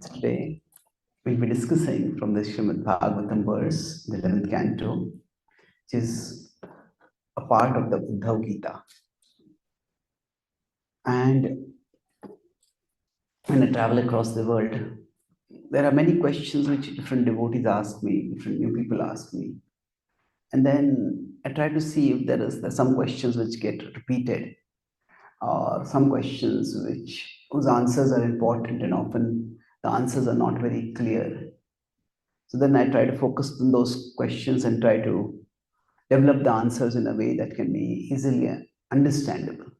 Today, we'll be discussing from the Srimad Bhagavatam verse, the 11th canto, which is a part of the Bhagavad-Gita. And when I travel across the world, there are many questions which different devotees ask me, different new people ask me. And then I try to see if there's some questions which get repeated, or some questions whose answers are important and often the answers are not very clear. So then I try to focus on those questions and try to develop the answers in a way that can be easily understandable.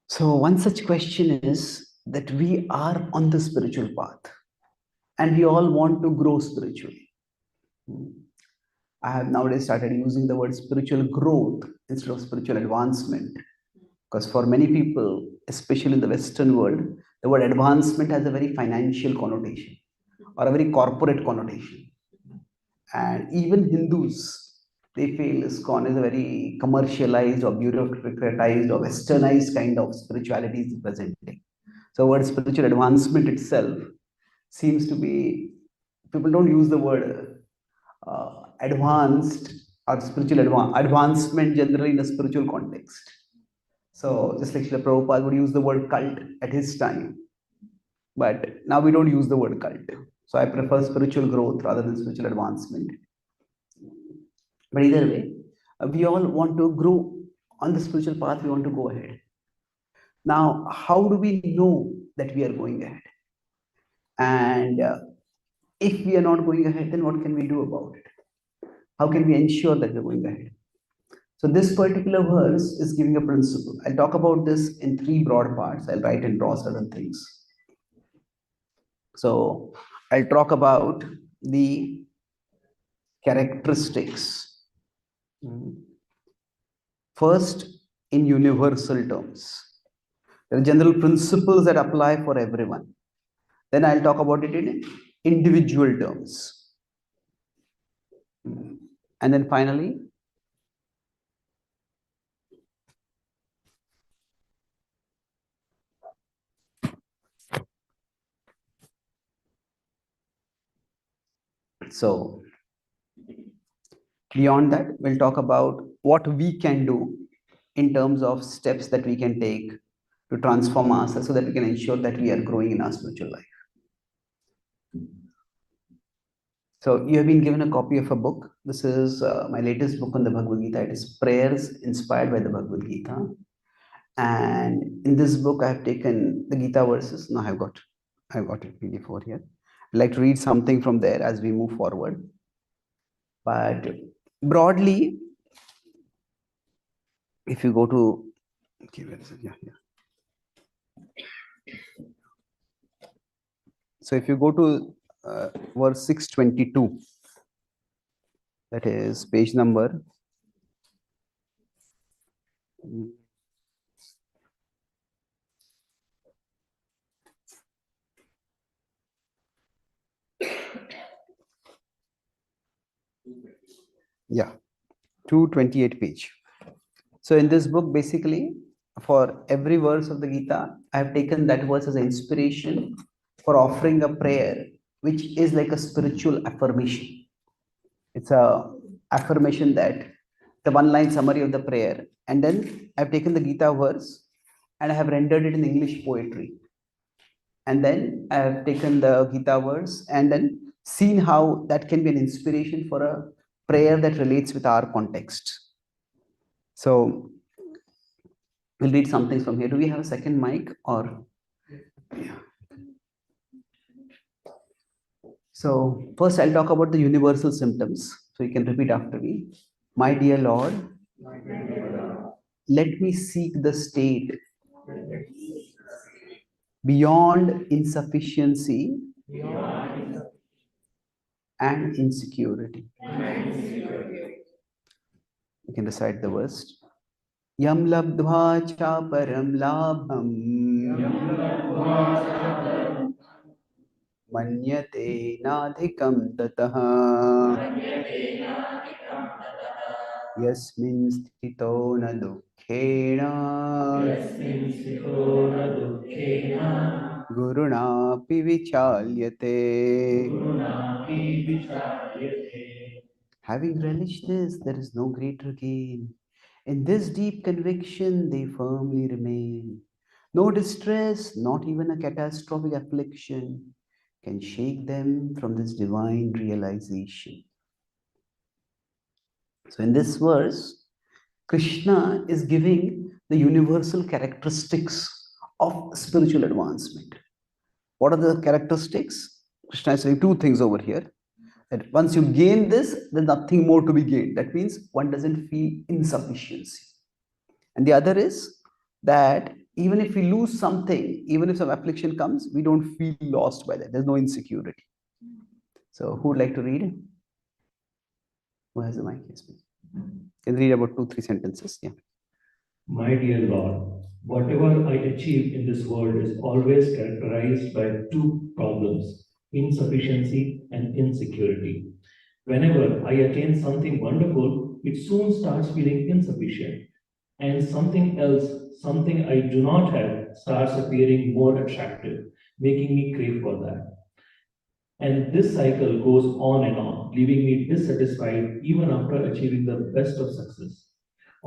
So one such question is that we are on the spiritual path and we all want to grow spiritually. I have nowadays started using the word spiritual growth instead of spiritual advancement, because for many people, especially in the Western world, the word advancement has a very financial connotation or a very corporate connotation. And even Hindus, they feel ISKCON is a very commercialized or bureaucratized or westernized kind of spirituality is presenting. So word spiritual advancement itself seems to be, people don't use the word advanced or spiritual advancement generally in a spiritual context. So just like Srila Prabhupada would use the word cult at his time, but now we don't use the word cult. So I prefer spiritual growth rather than spiritual advancement. But either way, we all want to grow on the spiritual path, we want to go ahead. Now, how do we know that we are going ahead? And if we are not going ahead, then what can we do about it? How can we ensure that we're going ahead? So this particular verse is giving a principle. I'll talk about this in three broad parts. I'll write and draw certain things. So I'll talk about the characteristics. First, in universal terms. There are general principles that apply for everyone. Then I'll talk about it in individual terms. And then finally, so beyond that, we'll talk about what we can do in terms of steps that we can take to transform ourselves so that we can ensure that we are growing in our spiritual life. So you have been given a copy of a book. This is my latest book on the Bhagavad-Gita. It is Prayers Inspired by the Bhagavad-Gita. And in this book, I have taken the Gita verses. Now I've got it PDF over here. I'd like to read something from there as we move forward. But broadly, if you go to, okay, where is it? Yeah. So if you go to verse 622, that is page number 228 page. So in this book, basically, for every verse of the Gita, I have taken that verse as an inspiration for offering a prayer, which is like a spiritual affirmation. It's a affirmation that the one-line summary of the prayer, and then I've taken the Gita verse and I have rendered it in English poetry. And then I have taken the Gita verse and then seen how that can be an inspiration for a prayer that relates with our context. So we'll read something from here. Do we have a second mic or? Yeah. So first I'll talk about the universal symptoms. So you can repeat after me. My dear Lord, let me seek the state beyond insufficiency and insecurity. You can recite the verse. Yam labdva cha param labham manyate nadhikam tatah yasmin sthito na dukkhena Gurunapi vichalyate. Having relished this, there is no greater gain. In this deep conviction, they firmly remain. No distress, not even a catastrophic affliction, can shake them from this divine realization. So, in this verse, Krishna is giving the universal characteristics of spiritual advancement. What are the characteristics? Krishna is saying two things over here. That once you gain this, there's nothing more to be gained. That means one doesn't feel insufficiency. And the other is that even if we lose something, even if some affliction comes, we don't feel lost by that. There's no insecurity. So, who would like to read? Who has the mic? Yes, please. Can read about 2-3 sentences. Yeah. My dear Lord, whatever I achieve in this world is always characterized by two problems: insufficiency and insecurity. Whenever I attain something wonderful, it soon starts feeling insufficient, and something else, something I do not have, starts appearing more attractive, making me crave for that. And this cycle goes on and on, leaving me dissatisfied even after achieving the best of success.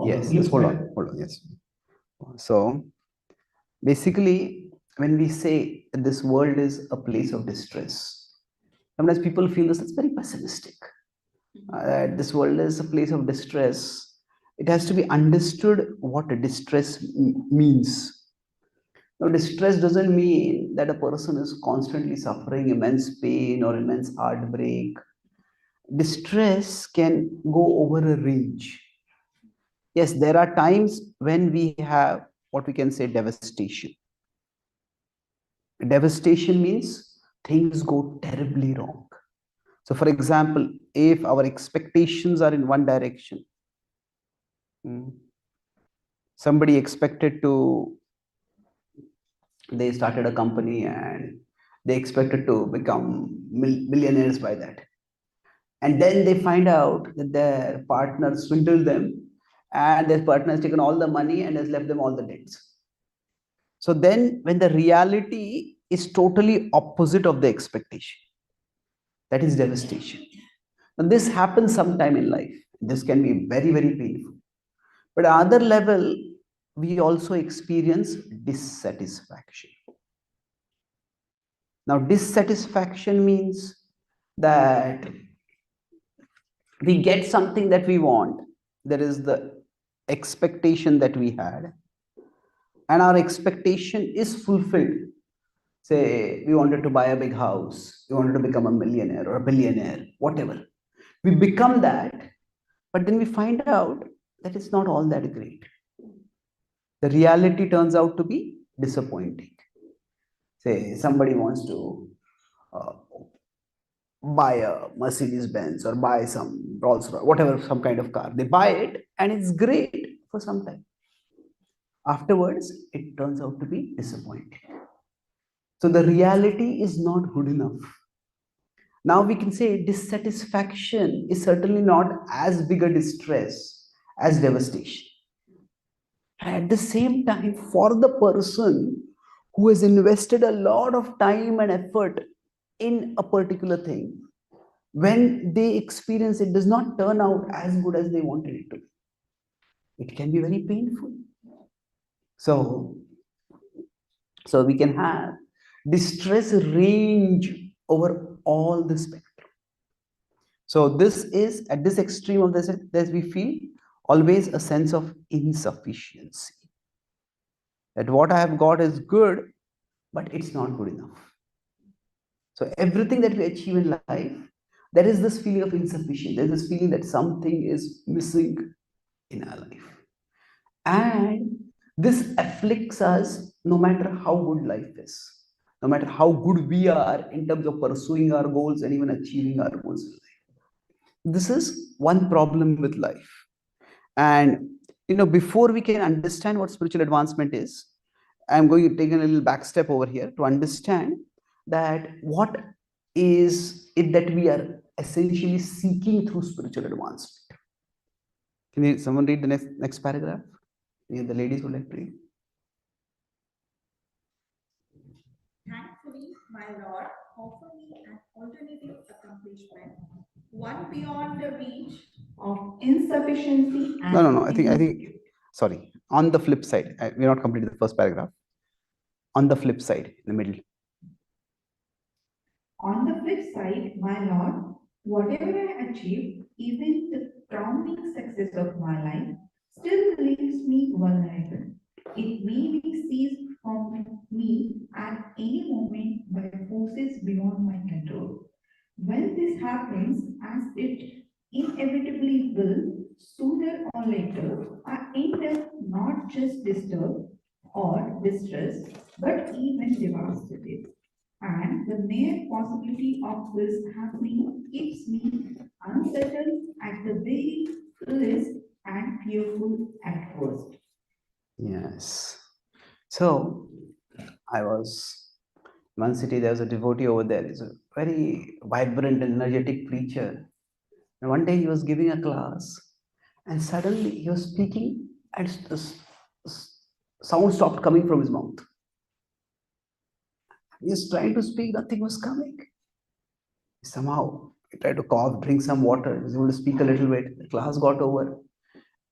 Yes, hold on, yes. So, basically, when we say this world is a place of distress, sometimes people feel this is very pessimistic. This world is a place of distress. It has to be understood what distress means. Now, distress doesn't mean that a person is constantly suffering immense pain or immense heartbreak. Distress can go over a range. Yes, there are times when we have what we can say devastation. Devastation means things go terribly wrong. So, for example, if our expectations are in one direction, somebody expected to, they started a company and they expected to become millionaires by that. And then they find out that their partner swindled them and their partner has taken all the money and has left them all the debts. So then when the reality is totally opposite of the expectation, that is devastation. And this happens sometime in life. This can be very, very painful. But at other level, we also experience dissatisfaction. Now, dissatisfaction means that we get something that we want. There is the expectation that we had, and our expectation is fulfilled. Say, we wanted to buy a big house, we wanted to become a millionaire or a billionaire, whatever. We become that, but then we find out that it's not all that great. The reality turns out to be disappointing. Say, somebody wants to uh, buy a Mercedes Benz or buy some Rolls Royce, whatever, some kind of car. They buy it and it's great for some time. Afterwards, it turns out to be disappointing. So the reality is not good enough. Now we can say dissatisfaction is certainly not as big a distress as devastation. At the same time, for the person who has invested a lot of time and effort in a particular thing, when they experience it does not turn out as good as they wanted it to be, it can be very painful. So we can have distress range over all the spectrum. So this is at this extreme of this that we feel always a sense of insufficiency, that what I have got is good, but it's not good enough. So everything that we achieve in life, there is this feeling of insufficient. There's this feeling that something is missing in our life. And this afflicts us no matter how good life is, no matter how good we are in terms of pursuing our goals and even achieving our goals in life. This is one problem with life. And before we can understand what spiritual advancement is, I'm going to take a little back step over here to understand that what is it that we are essentially seeking through spiritual advancement. Can someone read the next paragraph? The ladies would like to read. Actually, my Lord, offer me an alternative accomplishment, one beyond the reach of insufficiency and No. I think. Sorry. On the flip side, we're not completed the first paragraph. On the flip side, in the middle. On the flip side, my Lord, whatever I achieve, even the crowning success of my life, still leaves me vulnerable. It may be seized from me at any moment by forces beyond my control. When this happens, as it inevitably will, sooner or later, I end up not just disturbed or distressed, but even devastated. And the mere possibility of this happening keeps me unsettled at the very least and fearful at first. Yes. So I was one city. There was a devotee over there. He's a very vibrant and energetic preacher. And one day he was giving a class, and suddenly he was speaking, and sound stopped coming from his mouth. He was trying to speak, nothing was coming. Somehow he tried to cough, drink some water. He was able to speak a little bit. The class got over.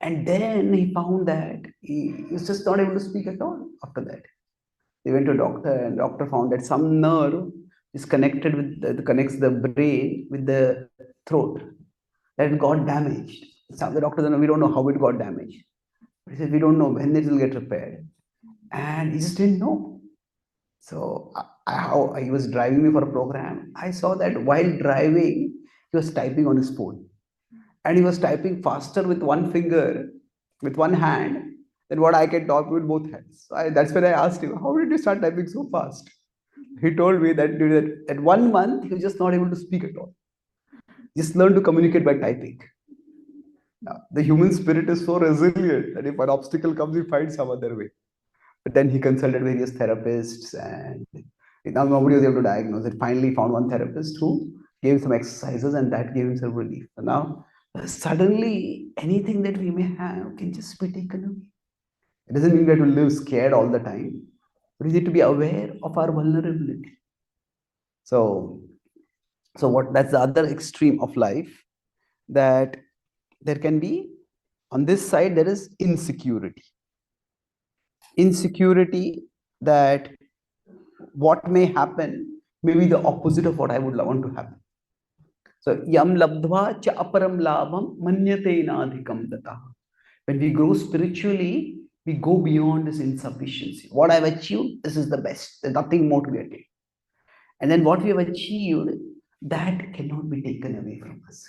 And then he found that he was just not able to speak at all after that. They went to a doctor, and doctor found that some nerve is connected with connects the brain with the throat. That it got damaged. Some the doctor said, we don't know how it got damaged. He said, we don't know when it will get repaired. And he just didn't know. So how he was driving me for a program, I saw that while driving, he was typing on his phone. And he was typing faster with one finger, with one hand, than what I can type with both hands. So that's when I asked him, how did you start typing so fast? He told me that during that 1 month, he was just not able to speak at all. Just learn to communicate by typing. Now, the human spirit is so resilient that if an obstacle comes, he finds some other way. But then he consulted various therapists, and now nobody was able to diagnose it. Finally, found one therapist who gave him some exercises, and that gave him some relief. So now, suddenly, anything that we may have can just be taken away. It doesn't mean we have to live scared all the time, but we need to be aware of our vulnerability. So what? That's the other extreme of life, that there can be, on this side there is insecurity that what may happen may be the opposite of what I would want to happen. So yam labdva cha aparam labham manyate nadhikam data. When we grow spiritually, we go beyond this insufficiency. What I've achieved, this is the best. There's nothing more to be attained. And then what we have achieved, that cannot be taken away from us.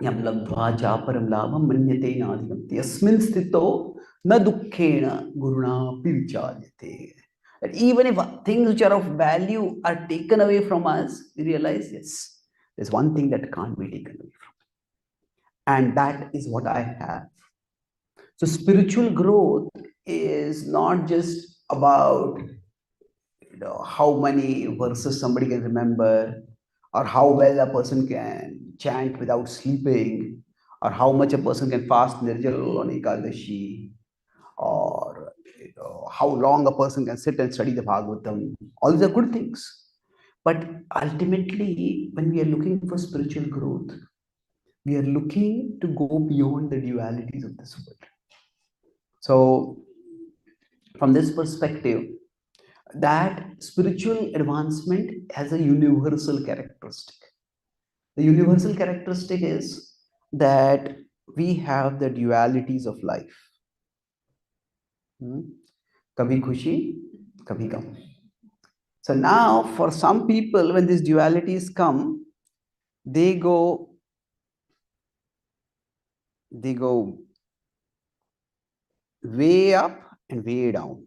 Yam labdva chaparam labham manyate nadhikam. Yasmin sthito na dukkhena guruna piricharyate. That even if things which are of value are taken away from us, we realize, yes, there's one thing that can't be taken away from me. And that is what I have. So spiritual growth is not just about how many verses somebody can remember, or how well a person can chant without sleeping, or how much a person can fast Nirjal on Ekadashi, or how long a person can sit and study the Bhagavatam. All these are good things. But ultimately, when we are looking for spiritual growth, we are looking to go beyond the dualities of this world. So, from this perspective, that spiritual advancement has a universal characteristic. The universal characteristic is that we have the dualities of life. Kabhi khushi, kabhi gam. So now, for some people, when these dualities come, they go way up and way down.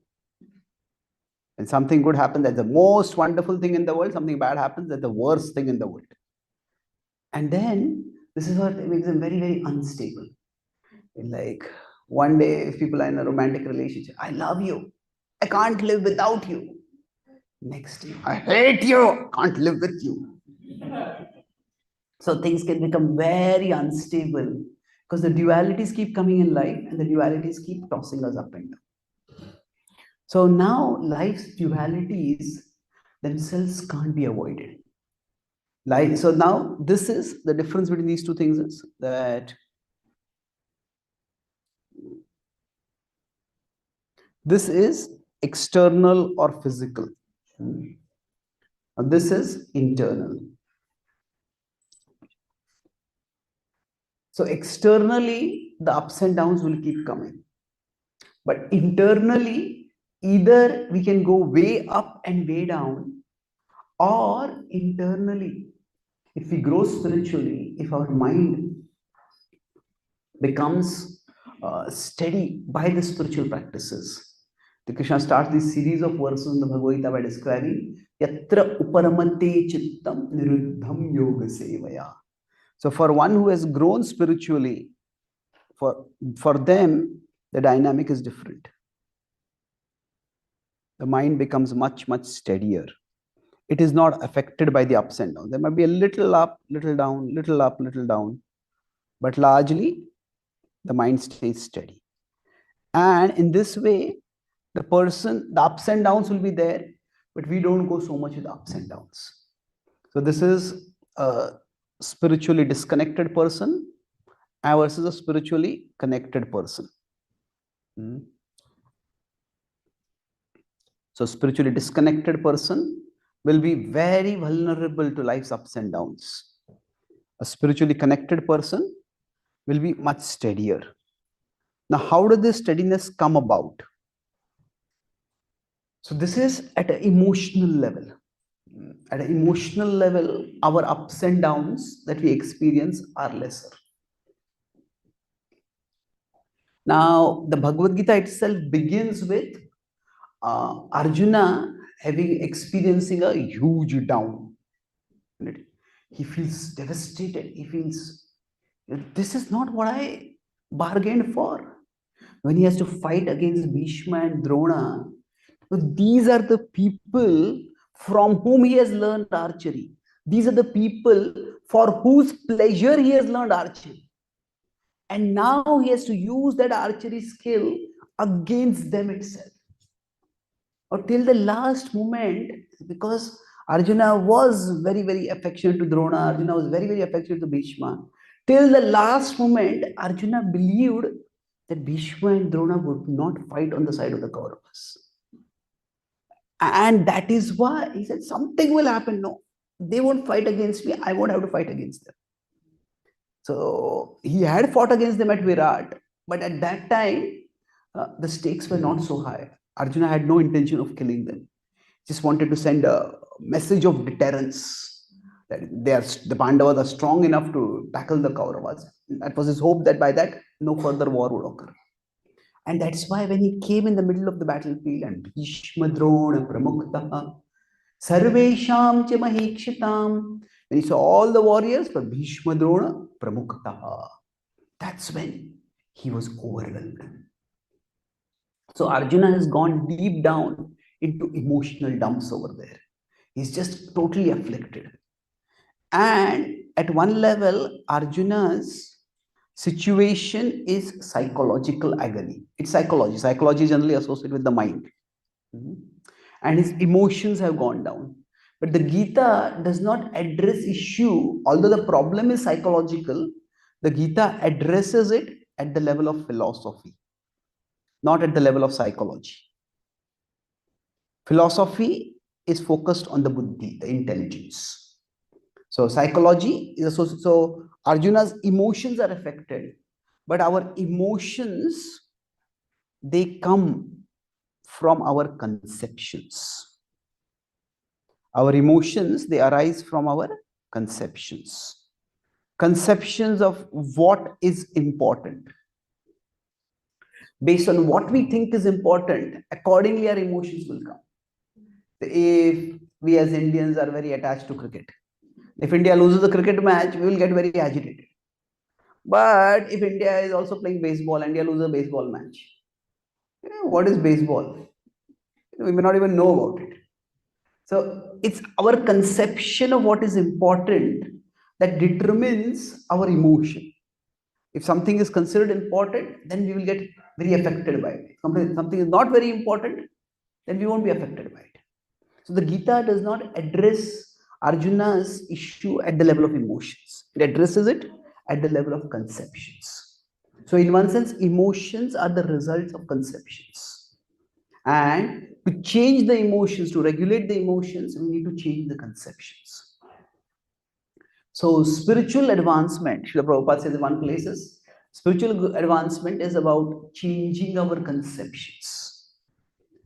When something good happens, that's the most wonderful thing in the world. Something bad happens, that's the worst thing in the world. And then this is what makes them very, very unstable. Like one day, if people are in a romantic relationship, I love you, I can't live without you. Next day, I hate you, can't live with you. So things can become very unstable because the dualities keep coming in life, and the dualities keep tossing us up and down. So now life's dualities themselves can't be avoided. So now this is the difference between these two things, is that this is external or physical. And this is internal. So externally, the ups and downs will keep coming. But internally, either we can go way up and way down, or internally, if we grow spiritually, if our mind becomes steady by the spiritual practices. The Krishna starts this series of verses in the Bhagavad-Gita by describing Yatra uparamate chittam niruddham yoga sevaya. So for one who has grown spiritually, for them, the dynamic is different. The mind becomes much, much steadier. It is not affected by the ups and downs. There might be a little up, little down, little up, little down, but largely the mind stays steady. And in this way, the ups and downs will be there, but we don't go so much with ups and downs. So this is a spiritually disconnected person versus a spiritually connected person. So spiritually disconnected person will be very vulnerable to life's ups and downs. A spiritually connected person will be much steadier. Now, how does this steadiness come about? So this is at an emotional level. At an emotional level, our ups and downs that we experience are lesser. Now, the Bhagavad-Gita itself begins with Arjuna experiencing a huge down. He feels devastated. He feels, this is not what I bargained for. When he has to fight against Bhishma and Drona, these are the people from whom he has learned archery. These are the people for whose pleasure he has learned archery. And now he has to use that archery skill against them itself. Or till the last moment, because Arjuna was very, very affectionate to Drona, Arjuna was very, very affectionate to Bhishma. Till the last moment, Arjuna believed that Bhishma and Drona would not fight on the side of the Kauravas. And that is why he said, something will happen. No, they won't fight against me. I won't have to fight against them. So he had fought against them at Virat, but at that time, the stakes were not so high. Arjuna had no intention of killing them. Just wanted to send a message of deterrence that the Pandavas are strong enough to tackle the Kauravas. That was his hope, that by that no further war would occur. And that's why when he came in the middle of the battlefield and Bhishma Drona Pramuktaha Sarvesham cha Mahikshitam, when he saw all the warriors, but Bhishma Drona Pramuktaha, that's when he was overwhelmed. So Arjuna has gone deep down into emotional dumps over there. He's just totally afflicted. And at one level, Arjuna's situation is psychological agony. It's psychology. Psychology is generally associated with the mind. And his emotions have gone down. But the Gita does not address issue, although the problem is psychological, the Gita addresses it at the level of philosophy, not at the level of psychology. Philosophy is focused on the buddhi, the intelligence. So psychology is associated. So Arjuna's emotions are affected, but our emotions, they come from our conceptions. Our emotions, they arise from our conceptions. Conceptions of what is important. Based on what we think is important, accordingly our emotions will come. If we as Indians are very attached to cricket, if India loses a cricket match, we will get very agitated. But if India is also playing baseball, India loses a baseball match, what is baseball? We may not even know about it. So it's our conception of what is important that determines our emotion. If something is considered important, then we will get very affected by it. Something is not very important, then we won't be affected by it. So the Gita does not address Arjuna's issue at the level of emotions. It addresses it at the level of conceptions. So in one sense, emotions are the results of conceptions. And to change the emotions, to regulate the emotions, we need to change the conceptions. So spiritual advancement, Srila Prabhupada says in one places, spiritual advancement is about changing our conceptions.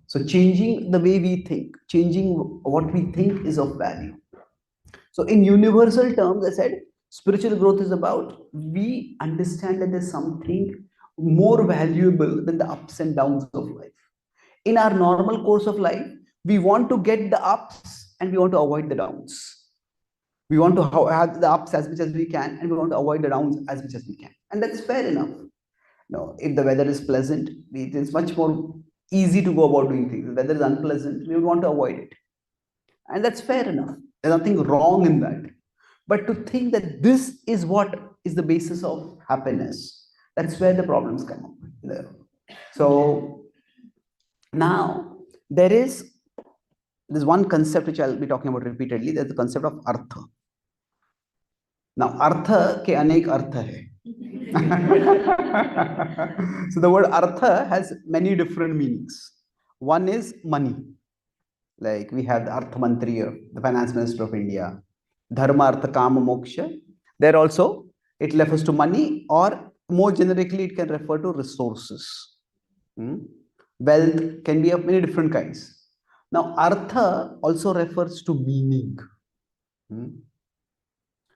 So changing the way we think, changing what we think is of value. So in universal terms, I said, spiritual growth is about we understand that there's something more valuable than the ups and downs of life. In our normal course of life, we want to get the ups and we want to avoid the downs. We want to have the ups as much as we can, and we want to avoid the downs as much as we can. And that's fair enough. No, if the weather is pleasant, it is much more easy to go about doing things. If the weather is unpleasant, we would want to avoid it. And that's fair enough. There's nothing wrong in that. But to think that this is what is the basis of happiness, that's where the problems come up. So now there's one concept which I'll be talking about repeatedly. There's the concept of artha. Now, artha ke anek artha hai. So the word artha has many different meanings. One is money. Like we have the Artha Mantri, the Finance Minister of India, Dharma, Artha, Kama, Moksha. There also, it refers to money, or more generically, it can refer to resources. Wealth can be of many different kinds. Now, Artha also refers to meaning.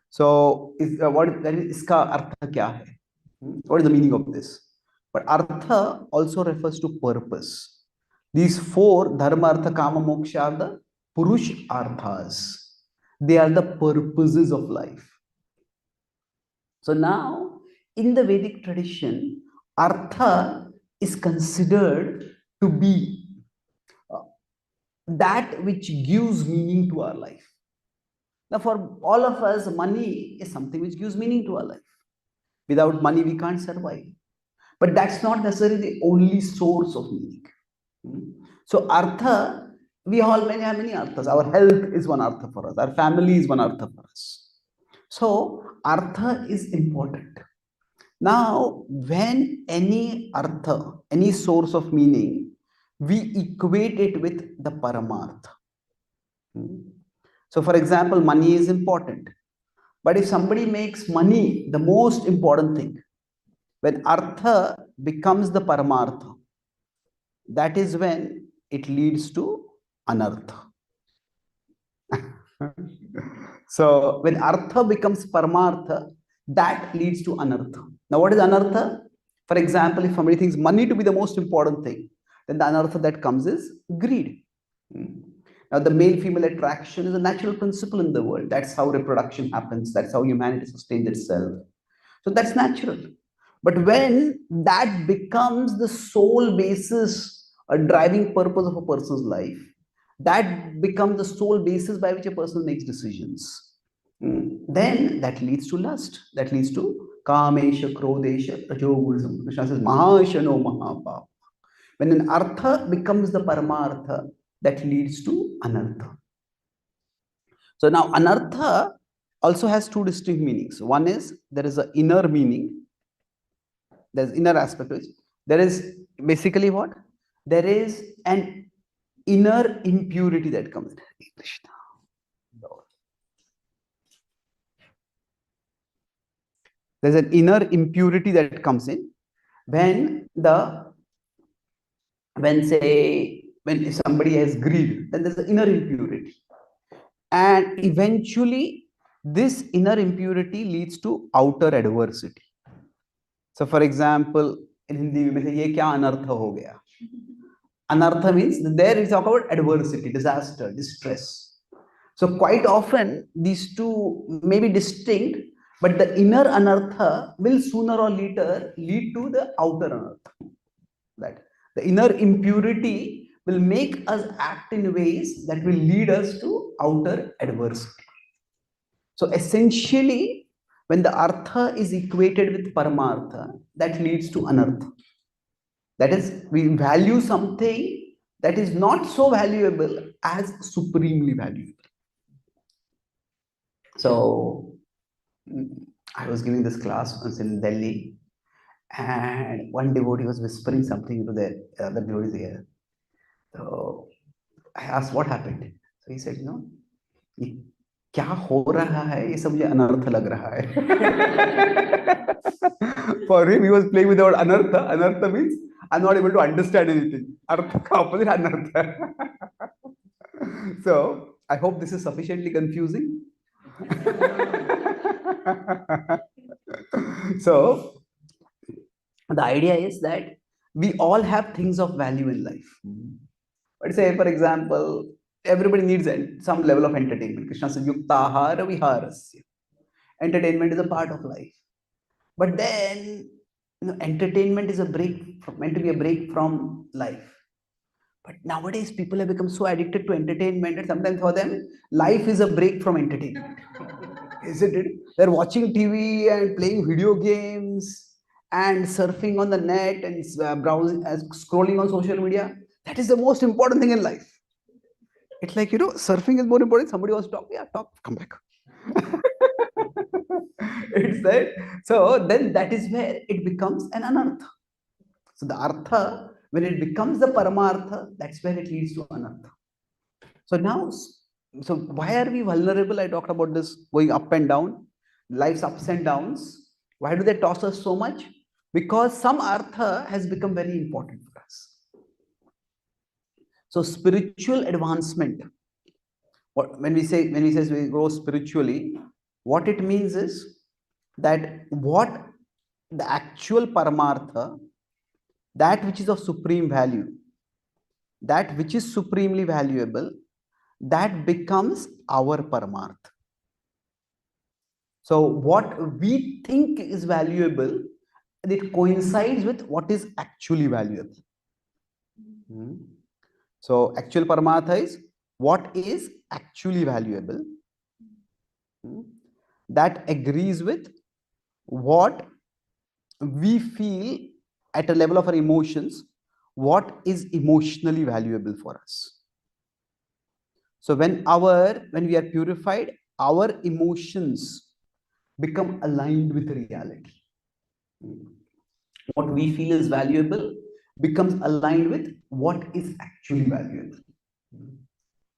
So, what is iska artha kya hai? What is the meaning of this? But Artha also refers to purpose. These four, Dharma, Artha, Kama, Moksha, are the Purush Arthas. They are the purposes of life. So now, in the Vedic tradition, Artha is considered to be that which gives meaning to our life. Now, for all of us, money is something which gives meaning to our life. Without money, we can't survive. But that's not necessarily the only source of meaning. So, artha, we all many have many arthas. Our health is one artha for us. Our family is one artha for us. So, artha is important. Now, when any artha, any source of meaning, we equate it with the paramartha. So, for example, money is important. But if somebody makes money the most important thing, when artha becomes the paramartha, that is when it leads to anartha. So when artha becomes paramartha, that leads to anartha. Now what is anartha? For example, if somebody thinks money to be the most important thing, then the anartha that comes is greed. Now the male-female attraction is a natural principle in the world. That's how reproduction happens. That's how humanity sustains itself. So that's natural. But when that becomes the sole basis or driving purpose of a person's life, that becomes the sole basis by which a person makes decisions, then that leads to lust. That leads to kamesha, krodesha, rajogurusam. Krishna says, mahashano mahapapa. When an artha becomes the paramartha, that leads to anartha. So now anartha also has two distinct meanings. One is there is an inner meaning. There's inner aspect to it. There is basically what? There is an inner impurity that comes in. Krishna. There's an inner impurity that comes in when if somebody has greed, then there's an inner impurity. And eventually, this inner impurity leads to outer adversity. So, for example, in Hindi, we may say, "Ye kya anartha ho gaya?" Anartha means there is talk about adversity, disaster, distress. So, quite often, these two may be distinct, but the inner anartha will sooner or later lead to the outer anartha. That the inner impurity will make us act in ways that will lead us to outer adversity. So essentially, when the artha is equated with paramartha, that leads to anartha. That is, we value something that is not so valuable as supremely valuable. So I was giving this class once in Delhi, and one devotee was whispering something to the other devotee's ear. So I asked what happened. So he said, "No, ये क्या हो रहा है ये सब मुझे अनर्थ लग रहा है." For him, he was playing with the word anartha. Anartha means I'm not able to understand anything. Artha ka opposite anartha. So I hope this is sufficiently confusing. So the idea is that we all have things of value in life. But say, for example, everybody needs some level of entertainment. Krishna says, "Yuktahara viharasya." Entertainment is a part of life. But then, entertainment is meant to be a break from life. But nowadays, people have become so addicted to entertainment that sometimes for them, life is a break from entertainment. Isn't it? They're watching TV and playing video games and surfing on the net and browsing, scrolling on social media. That is the most important thing in life. It's like, surfing is more important. Somebody wants to talk. Yeah, talk, come back. It's that. So then that is where it becomes an anartha. So the artha, when it becomes the paramartha, that's where it leads to anartha. So now, so why are we vulnerable? I talked about this going up and down, life's ups and downs. Why do they toss us so much? Because some artha has become very important for us. So spiritual advancement. When we say we grow spiritually, what it means is that what the actual paramartha, that which is of supreme value, that which is supremely valuable, that becomes our paramartha. So what we think is valuable, it coincides with what is actually valuable. So actual paramartha is what is actually valuable. That agrees with what we feel at a level of our emotions, what is emotionally valuable for us. So when we are purified, our emotions become aligned with reality. What we feel is valuable becomes aligned with what is actually valuable.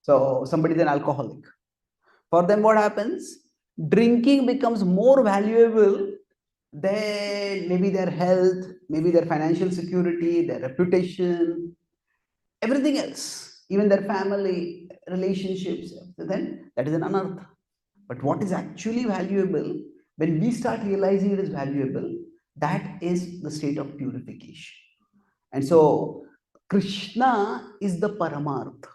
So somebody is an alcoholic. For them, what happens? Drinking becomes more valuable than maybe their health, maybe their financial security, their reputation, everything else, even their family, relationships. Then that is an anartha. But what is actually valuable, when we start realizing it is valuable, that is the state of purification. And so Krishna is the paramartha.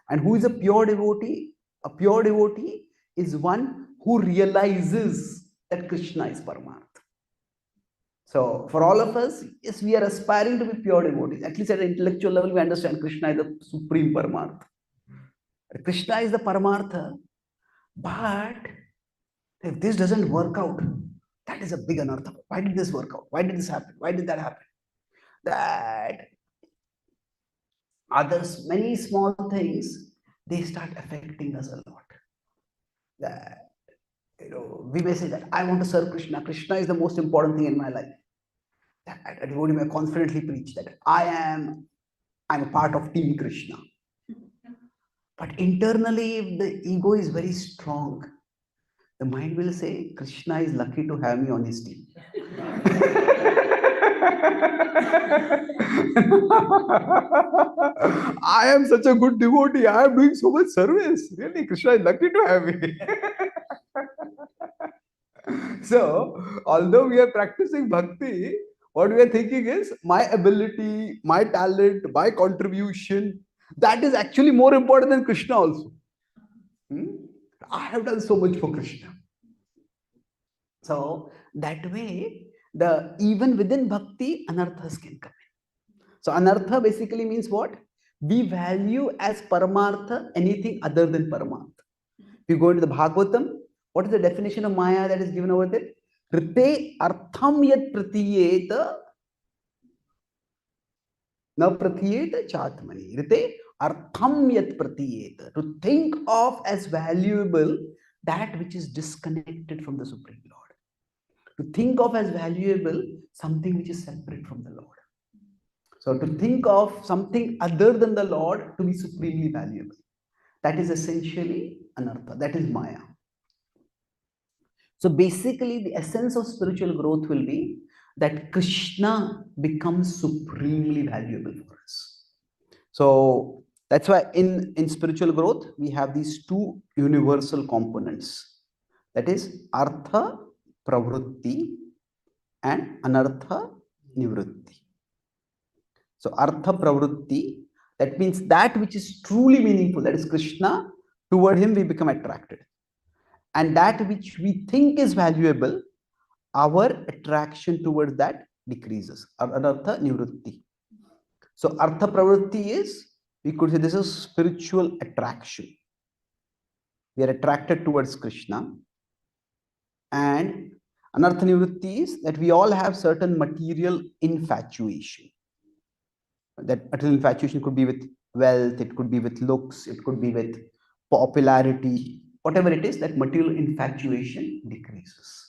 And who is a pure devotee? A pure devotee is one who realizes that Krishna is paramartha. So for all of us, yes, we are aspiring to be pure devotees. At least at an intellectual level, we understand Krishna is the supreme paramartha. Krishna is the paramartha. But if this doesn't work out, that is a big anartha. Why did this work out? Why did this happen? Why did that happen? That others, many small things, they start affecting us a lot. That, we may say that I want to serve Krishna. Krishna is the most important thing in my life. That a devotee may confidently preach that I'm a part of Team Krishna. But internally, if the ego is very strong, the mind will say, Krishna is lucky to have me on his team. I am such a good devotee. I am doing so much service. Really, Krishna is lucky to have me. So, although we are practicing bhakti, what we are thinking is my ability, my talent, my contribution, that is actually more important than Krishna also. I have done so much for Krishna. So that way, even within bhakti, anarthas can come in. So anartha basically means what? We value as paramartha anything other than paramartha. If you go into the Bhagavatam, what is the definition of Maya that is given over there? Rite artham yat pratiyeta Na pratyeta chatmani. Rite artham yat pratyeta. To think of as valuable that which is disconnected from the Supreme Lord. To think of as valuable something which is separate from the Lord. So to think of something other than the Lord to be supremely valuable. That is essentially anartha. That is Maya. So basically, the essence of spiritual growth will be that Krishna becomes supremely valuable for us. So that's why in spiritual growth, we have these two universal components. That is Artha Pravrutti and Anartha Nivrutti. So Artha Pravrutti, that means that which is truly meaningful, that is Krishna, toward him we become attracted. And that which we think is valuable, our attraction towards that decreases. Anartha Nivrutti. So Artha Pravrutti is, we could say this is spiritual attraction. We are attracted towards Krishna. And Anartha Nivrutti is that we all have certain material infatuation. That material infatuation could be with wealth, it could be with looks, it could be with popularity, whatever it is, that material infatuation decreases.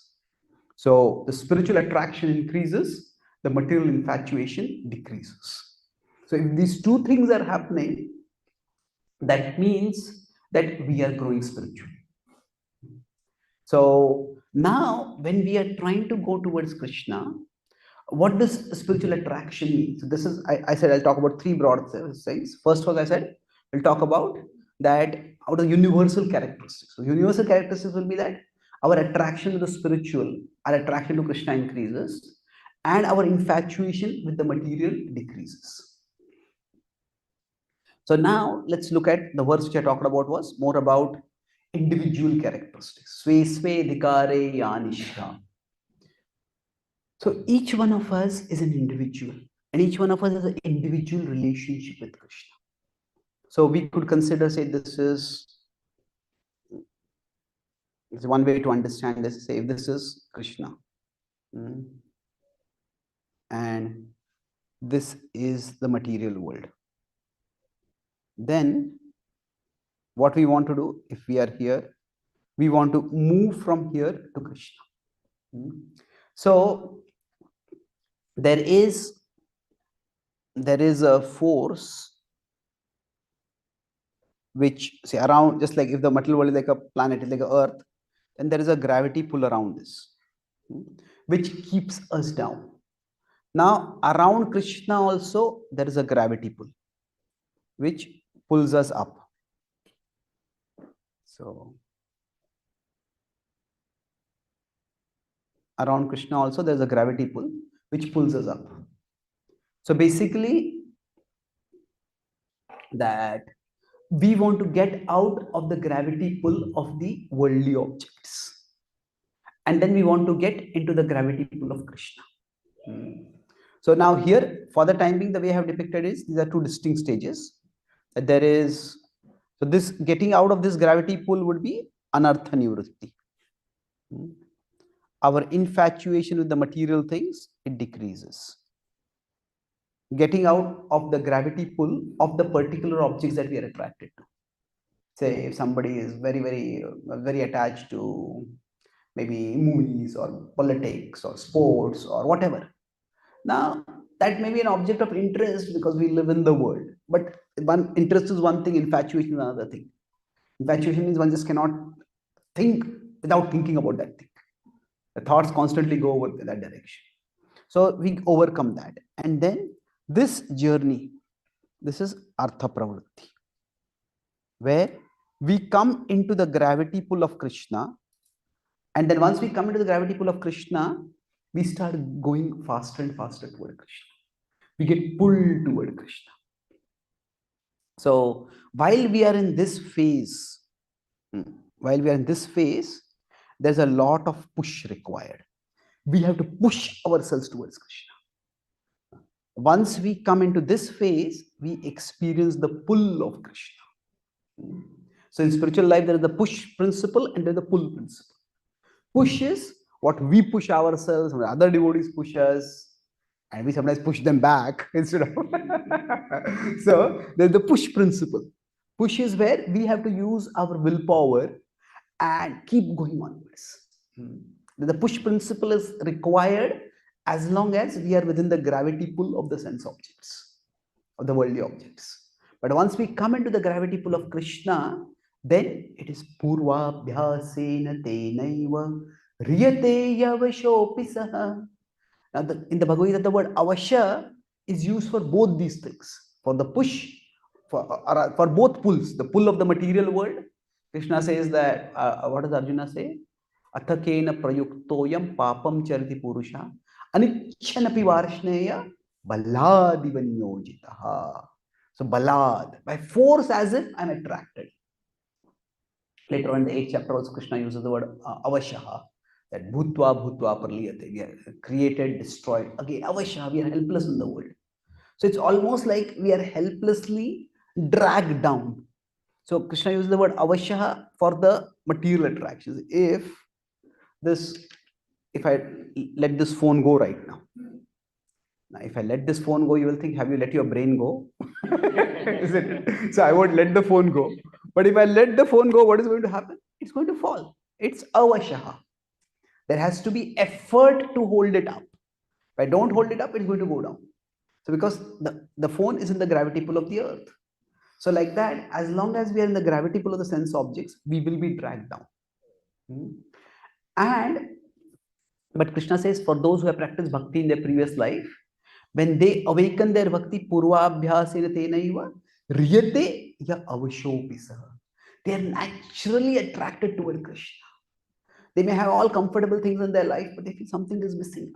So the spiritual attraction increases, the material infatuation decreases. So if these two things are happening, that means that we are growing spiritually. So now when we are trying to go towards Krishna, what does spiritual attraction mean? So this is, I said I'll talk about three broad things. First one I said, we'll talk about that out of universal characteristics. So universal characteristics will be that our attraction to the spiritual, our attraction to Krishna increases, and our infatuation with the material decreases. So now let's look at the verse which I talked about was more about individual characteristics. Sve sve dikare yanisha. So each one of us is an individual, and each one of us has an individual relationship with Krishna. So we could consider, say, this is one way to understand this. Say, this is Krishna, and this is the material world. Then, what we want to do, if we are here, we want to move from here to Krishna. So there is a force which, say, around, just like if the material world is like a planet, is like a earth, then there is a gravity pull around this, which keeps us down. Now around Krishna also there is a gravity pull which pulls us up. So around Krishna also there is a gravity pull which pulls us up. So basically that we want to get out of the gravity pull of the worldly objects, and then we want to get into the gravity pull of Krishna. So now here, for the time being, the way I have depicted is these are two distinct stages. There is, so this getting out of this gravity pull would be anartha nivrutti. Our infatuation with the material things, it decreases. Getting out of the gravity pull of the particular objects that we are attracted to. Say if somebody is very attached to maybe movies or politics or sports or whatever. Now that may be an object of interest because we live in the world, but one interest is one thing, infatuation is another thing. Infatuation means one just cannot think without thinking about that thing. The thoughts constantly go over that direction. So we overcome that, and then this journey, this is Artha Pravritti, where we come into the gravity pull of Krishna, and then once we come into the gravity pull of Krishna, we start going faster and faster toward Krishna. We get pulled toward Krishna. So while we are in this phase, there's a lot of push required. We have to push ourselves towards Krishna. Once we come into this phase, we experience the pull of Krishna. So in spiritual life, there is the push principle and there is the pull principle. Push is what we push ourselves, when other devotees push us. and we sometimes push them back instead of. So there's the push principle. Push is where we have to use our willpower and keep going onwards. The push principle is required as long as we are within the gravity pull of the sense objects, of the worldly objects. But once we come into the gravity pull of Krishna, then it is purvabhyasena tenaiva riyate yavashopi saha. Now, in the Bhagavad-Gita, the word avasha is used for both these things. For the push, for both pulls, the pull of the material world. Krishna says that, what does Arjuna say? Athakena prayuktoyam papam chariti purusha anichanapi varshneya baladivan. So balad, by force, as if I'm attracted. Later on in the 8th chapter also Krishna uses the word avashaha, that bhutva bhutva parliyate, we are created, destroyed. Again, avashaha, we are helpless in the world. So it's almost like we are helplessly dragged down. So Krishna uses the word avashaha for the material attractions. If I let this phone go right now, if I let this phone go, you will think, have you let your brain go? Is it? So I won't let the phone go. But if I let the phone go, what is going to happen? It's going to fall. It's avashaha. There has to be effort to hold it up. If I don't hold it up, it's going to go down. So because the phone is in the gravity pull of the earth. So like that, as long as we are in the gravity pull of the sense objects, we will be dragged down. But Krishna says, for those who have practiced bhakti in their previous life, when they awaken their bhakti, purvabhyasena tenaiva riyate ya avashopi saha. They are naturally attracted toward Krishna. They may have all comfortable things in their life, but they feel something is missing.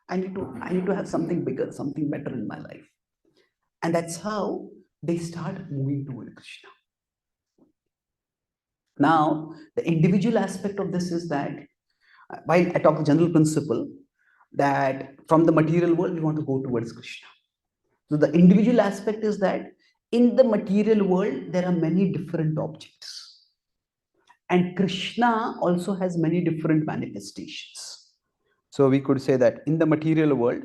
I need to have something bigger, something better in my life. And that's how they start moving toward Krishna. Now, the individual aspect of this is that, while I talk the general principle, that from the material world, we want to go towards Krishna. So the individual aspect is that in the material world, there are many different objects. And Krishna also has many different manifestations. So we could say that in the material world,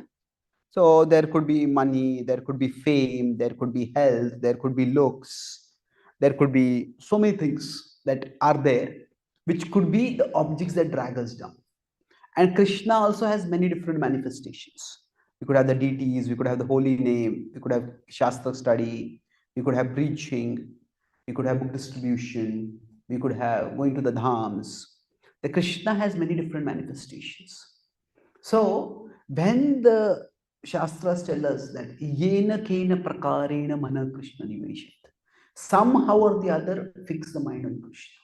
so there could be money, there could be fame, there could be health, there could be looks, there could be so many things that are there, which could be the objects that drag us down. And Krishna also has many different manifestations. We could have the deities, we could have the holy name, we could have Shastra study, we could have preaching, we could have book distribution, we could have going to the dhams. The Krishna has many different manifestations. So when the Shastras tell us that yena kena prakarena mana Krishna niveshat, somehow or the other fix the mind on Krishna.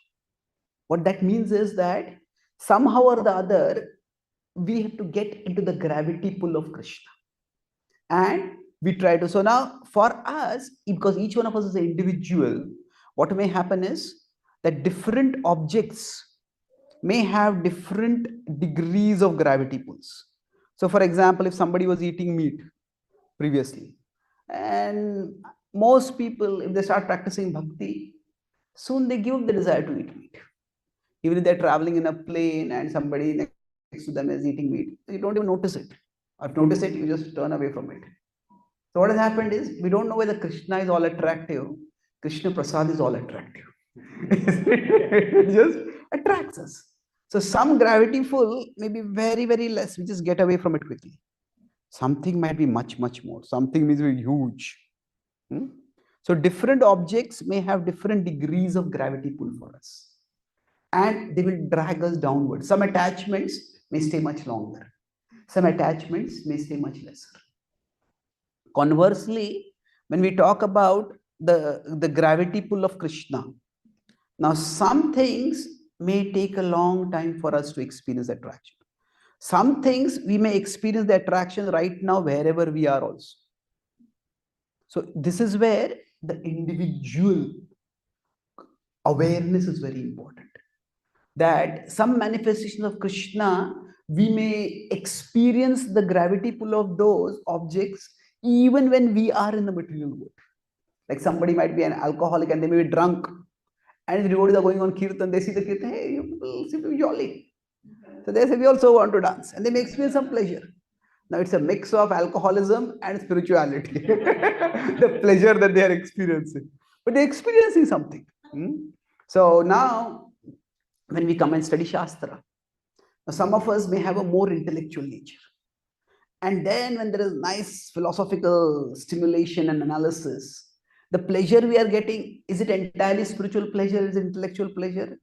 What that means is that somehow or the other we have to get into the gravity pull of Krishna. And we try to. So now for us, because each one of us is an individual, what may happen is that different objects may have different degrees of gravity pulls. So for example, if somebody was eating meat previously, and most people, if they start practicing bhakti, soon they give up the desire to eat meat. Even if they're traveling in a plane and somebody next to them is eating meat, you don't even notice it. Or if you notice it, you just turn away from it. So what has happened is, we don't know whether Krishna is all attractive, Krishna Prasad is all attractive. It just attracts us. So some gravity pull may be very, very less. We just get away from it quickly. Something might be much, much more. Something means very huge. So different objects may have different degrees of gravity pull for us. And they will drag us downward. Some attachments may stay much longer. Some attachments may stay much lesser. Conversely, when we talk about the gravity pull of Krishna, now some things may take a long time for us to experience attraction. Some things we may experience the attraction right now wherever we are also. So this is where the individual awareness is very important. That some manifestations of Krishna, we may experience the gravity pull of those objects even when we are in the material world. Like somebody might be an alcoholic and they may be drunk, and the devotees are going on kirtan, they see the kirtan, hey, you people seem to be jolly. So they say, we also want to dance, and they may experience some pleasure. Now it's a mix of alcoholism and spirituality. The pleasure that they are experiencing. But they're experiencing something. So now, when we come and study Shastra, some of us may have a more intellectual nature. And then when there is nice philosophical stimulation and analysis, the pleasure we are getting, is it entirely spiritual pleasure? Is it intellectual pleasure?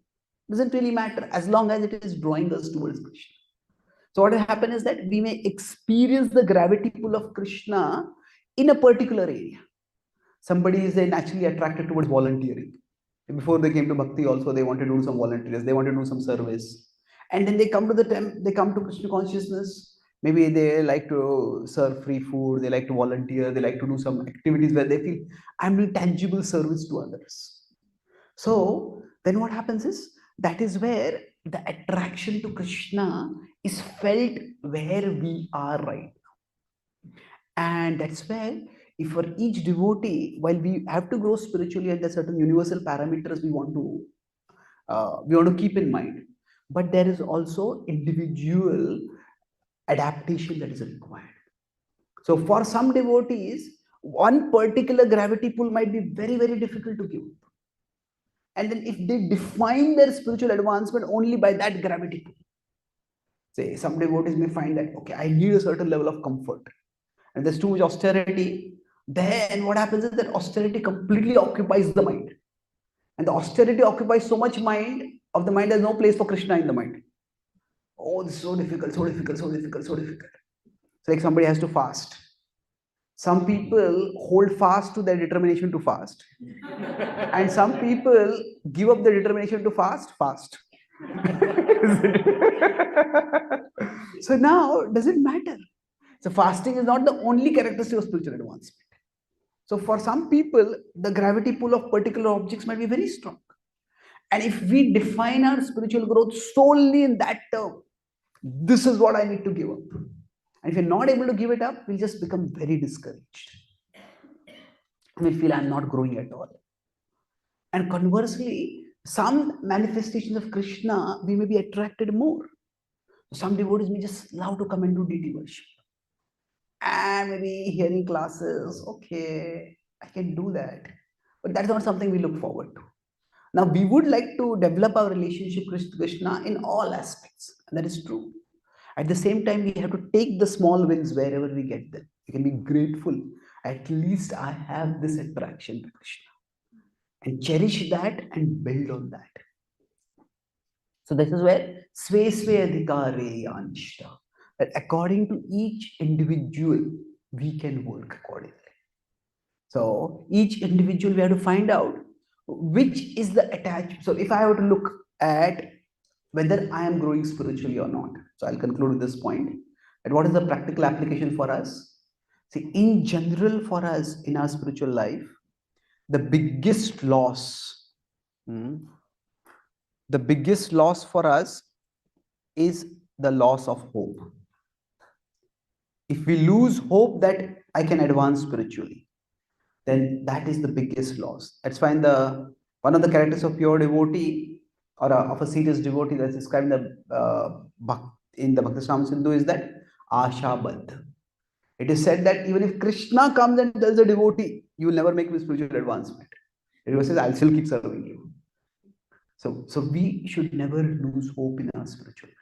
Doesn't really matter as long as it is drawing us towards Krishna. So what will happen is that we may experience the gravity pull of Krishna in a particular area. Somebody is naturally attracted towards volunteering. Before they came to bhakti also, they wanted to do some volunteers, they wanted to do some service. And then they come to they come to Krishna consciousness. Maybe they like to serve free food, they like to volunteer, they like to do some activities where they feel, I'm doing tangible service to others. So then what happens is, that is where the attraction to Krishna is felt where we are right now. And that's where, if for each devotee, while we have to grow spiritually and there are certain universal parameters we want to keep in mind, but there is also individual adaptation that is required. So for some devotees, one particular gravity pull might be very, very difficult to give. And then if they define their spiritual advancement only by that gravity pull, say some devotees may find that, okay, I need a certain level of comfort, and there's too much austerity, then what happens is that austerity completely occupies the mind. And the austerity occupies so much mind of the mind, there's no place for Krishna in the mind. Oh, this is so difficult, so difficult, so difficult, so difficult. It's like somebody has to fast. Some people hold fast to their determination to fast. And some people give up their determination to fast. So now, does it matter? So fasting is not the only characteristic of spiritual advancement. So for some people, the gravity pull of particular objects might be very strong. And if we define our spiritual growth solely in that term, this is what I need to give up. And if you're not able to give it up, we'll just become very discouraged. We'll feel I'm not growing at all. And conversely, some manifestations of Krishna, we may be attracted more. Some devotees may just love to come and do deity worship. And maybe hearing classes, okay, I can do that. But that's not something we look forward to. Now, we would like to develop our relationship with Krishna in all aspects. And that is true. At the same time, we have to take the small wins wherever we get them. We can be grateful. At least I have this attraction to Krishna. And cherish that and build on that. So this is where Sve Adhikare Yanishta, that according to each individual, we can work accordingly. So each individual, we have to find out which is the attachment. So if I were to look at whether I am growing spiritually or not, so I'll conclude with this point, that what is the practical application for us? See, in general, for us in our spiritual life, the biggest loss for us is the loss of hope. If we lose hope that I can advance spiritually, then that is the biggest loss. That's why one of the characters of pure devotee or of a serious devotee that's described in the Bhakti Sindhu is that Asha Baddha. It is said that even if Krishna comes and tells a devotee, you will never make spiritual advancement, it says, I'll still keep serving you. So we should never lose hope in our spiritual life.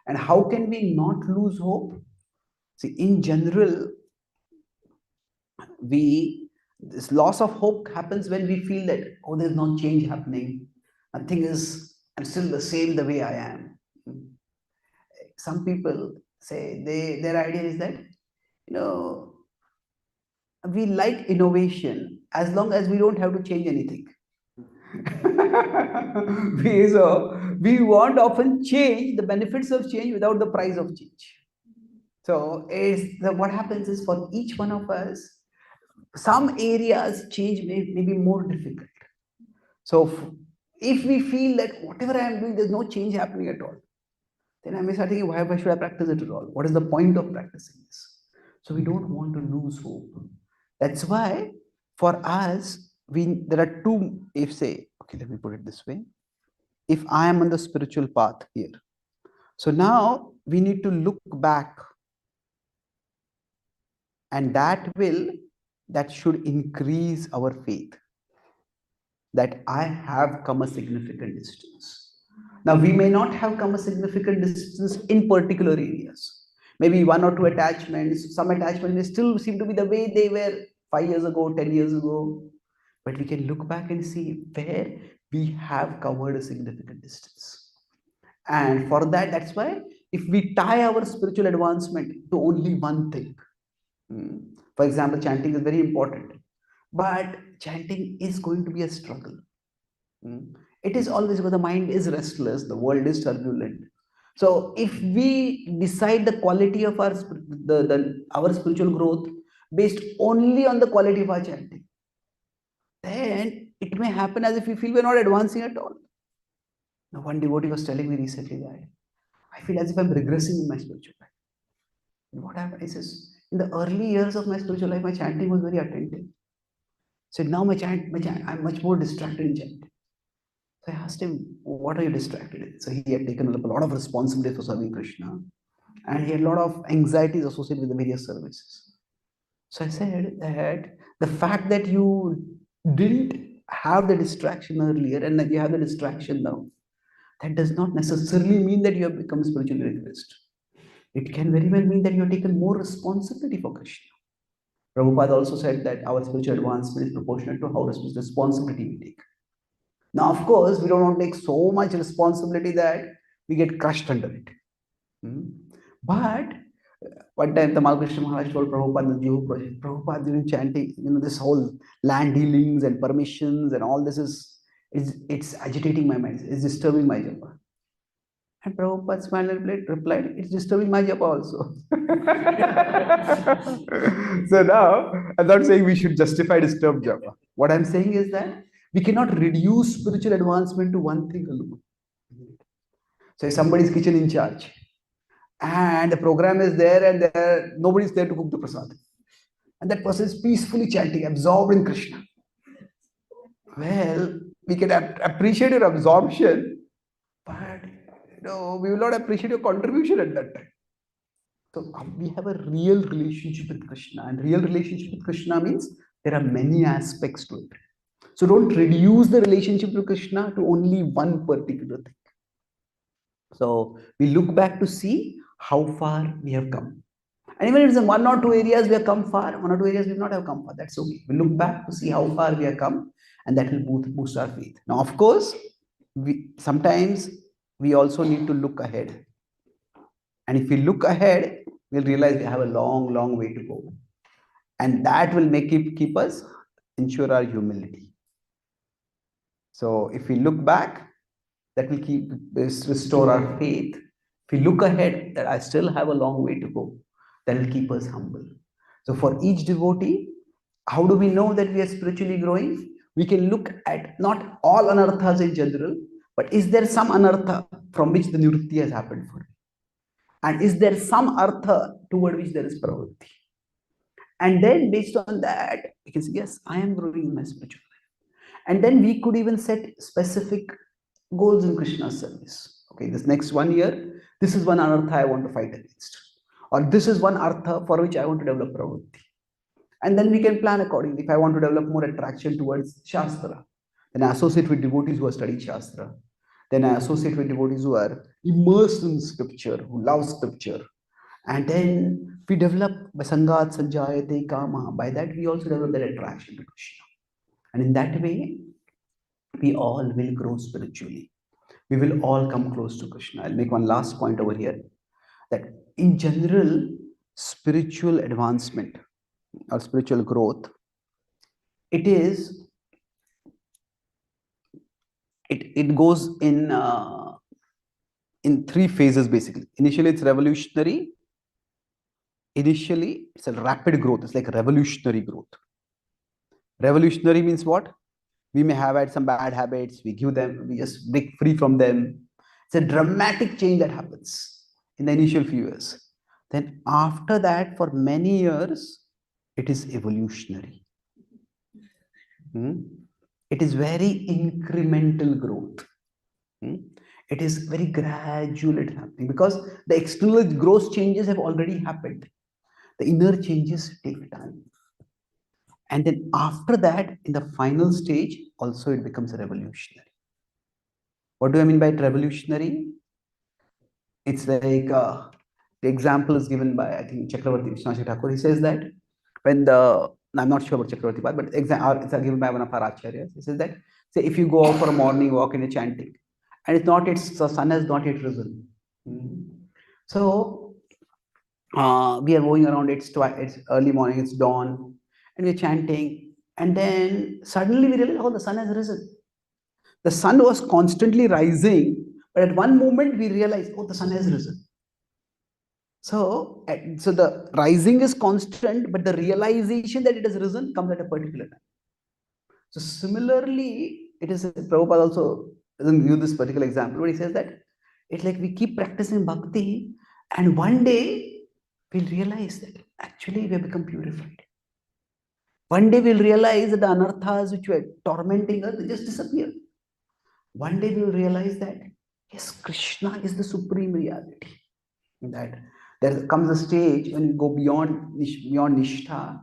And how can we not lose hope? See, in general, this loss of hope happens when we feel that, oh, there's no change happening. Nothing is, I'm still the same the way I am. Some people say their idea is that, we like innovation as long as we don't have to change anything. we want often change, the benefits of change without the price of change. So what happens is, for each one of us, some areas change may be more difficult. So if we feel that whatever I am doing, there's no change happening at all, then I may start thinking, why should I practice it at all? What is the point of practicing this? So we don't want to lose hope. That's why for us, there are two, let me put it this way. If I am on the spiritual path here, so now we need to look back And that should increase our faith that I have come a significant distance. Now, we may not have come a significant distance in particular areas. Maybe one or two attachments, some attachments may still seem to be the way they were 5 years ago, 10 years ago. But we can look back and see where we have covered a significant distance. And for that, that's why if we tie our spiritual advancement to only one thing, for example, chanting is very important, but chanting is going to be a struggle. It is always because the mind is restless, the world is turbulent. So if we decide the quality of our spiritual growth based only on the quality of our chanting, then it may happen as if we feel we're not advancing at all. Now, one devotee was telling me recently that I feel as if I'm regressing in my spiritual life. And what happened? He says, in the early years of my spiritual life, my chanting was very attentive. So now I'm much more distracted in chanting. So I asked him, what are you distracted in? So he had taken up a lot of responsibility for serving Krishna. And he had a lot of anxieties associated with the various services. So I said that the fact that you didn't have the distraction earlier and that you have the distraction now, that does not necessarily mean that you have become spiritually regressed. It can very well mean that you have taken more responsibility for Krishna. Prabhupada also said that our spiritual advancement is proportionate to how much responsibility we take. Now, of course, we don't want to take so much responsibility that we get crushed under it. But one time, the Krishna Maharaj told Prabhupada, the Jiva project, Prabhupada during chanting, this whole land dealings and permissions and all this it's agitating my mind, it's disturbing my japa. And Prabhupada smiled and replied, it's disturbing my japa also. So now, I'm not saying we should justify disturbed japa. What I'm saying is that we cannot reduce spiritual advancement to one thing alone. So if somebody's kitchen in charge, and the program is there and nobody's there to cook the prasad, and that person is peacefully chanting, absorbed in Krishna. Well, we can appreciate your absorption, but we will not appreciate your contribution at that time. So we have a real relationship with Krishna, and real relationship with Krishna means there are many aspects to it. So don't reduce the relationship to Krishna to only one particular thing. So we look back to see how far we have come. And even if it's in one or two areas we have come far, one or two areas we have not have come far, that's okay. We look back to see how far we have come, and that will boost our faith. Now, of course, sometimes we also need to look ahead. And if we look ahead, we'll realize we have a long, long way to go. And that will keep us, ensure our humility. So if we look back, that will restore our faith. If we look ahead, that I still have a long way to go, that will keep us humble. So for each devotee, how do we know that we are spiritually growing? We can look at not all anarthas in general, but is there some anartha from which the nivritti has happened for me? And is there some artha toward which there is pravritti? And then based on that, we can say, yes, I am growing in my spiritual life. And then we could even set specific goals in Krishna's service. Okay, this next 1 year, this is one anartha I want to fight against. Or this is one artha for which I want to develop pravritti. And then we can plan accordingly. If I want to develop more attraction towards Shastra, then I associate with devotees who are studying Shastra. Then I associate with devotees who are immersed in scripture, who love scripture. And then we develop Sangat Sanjayate Kama. By that, we also develop that attraction to Krishna. And in that way, we all will grow spiritually. We will all come close to Krishna. I'll make one last point over here. That in general, spiritual advancement or spiritual growth, it goes in three phases basically. Initially, it's revolutionary. Initially, it's a rapid growth. It's like revolutionary growth. Revolutionary means what? We may have had some bad habits. We just break free from them. It's a dramatic change that happens in the initial few years. Then after that, for many years, it is evolutionary. It is very incremental growth. It is very gradual, it's happening because the external growth changes have already happened. The inner changes take time. And then after that, in the final stage, also it becomes revolutionary. What do I mean by revolutionary? It's like the example is given by, I think, Chakravarti Vishwanath Thakur. He says that when I'm not sure about Chakravarti, but it's given by one of our acharyas. He says that, say, if you go out for a morning walk in a chanting, and the sun has not yet risen. So we are going around, it's early morning, it's dawn, and we're chanting, and then suddenly we realize, oh, the sun has risen. The sun was constantly rising, but at one moment we realize, oh, the sun has risen. So the rising is constant, but the realization that it has risen comes at a particular time. So similarly, it is Prabhupada also doesn't use this particular example, but he says that it's like we keep practicing bhakti, and one day we'll realize that actually we have become purified. One day we'll realize that the anarthas which were tormenting us, they just disappear. One day we'll realize that yes, Krishna is the supreme reality. That there comes a stage when we go beyond nishtha,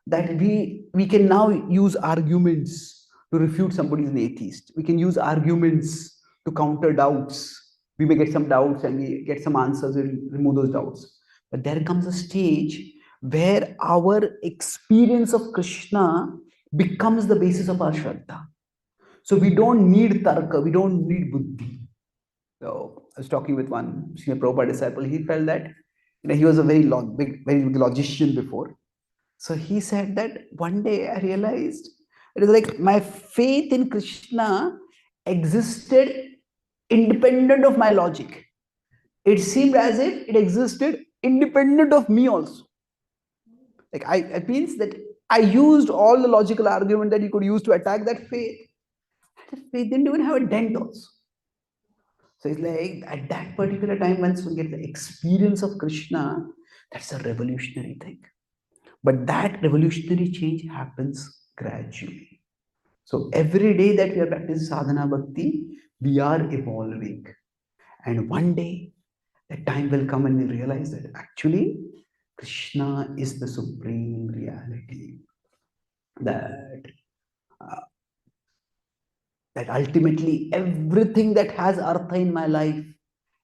that we can now use arguments to refute somebody's an atheist. We can use arguments to counter doubts. We may get some doubts and we get some answers, we'll remove those doubts. But there comes a stage where our experience of Krishna becomes the basis of our Shraddha. So we don't need tarka, we don't need buddhi. So I was talking with one senior Prabhupada disciple. He felt that he was a very big logician before. So he said that one day I realized it was like my faith in Krishna existed independent of my logic. It seemed as if it existed independent of me also. Like it means that I used all the logical argument that you could use to attack that faith. That faith didn't even have a dent also. So it's like at that particular time, once we get the experience of Krishna, that's a revolutionary thing. But that revolutionary change happens gradually. So every day that we are practicing sadhana bhakti, we are evolving. And one day, that time will come and we realize that actually Krishna is the supreme reality. That ultimately everything that has artha in my life,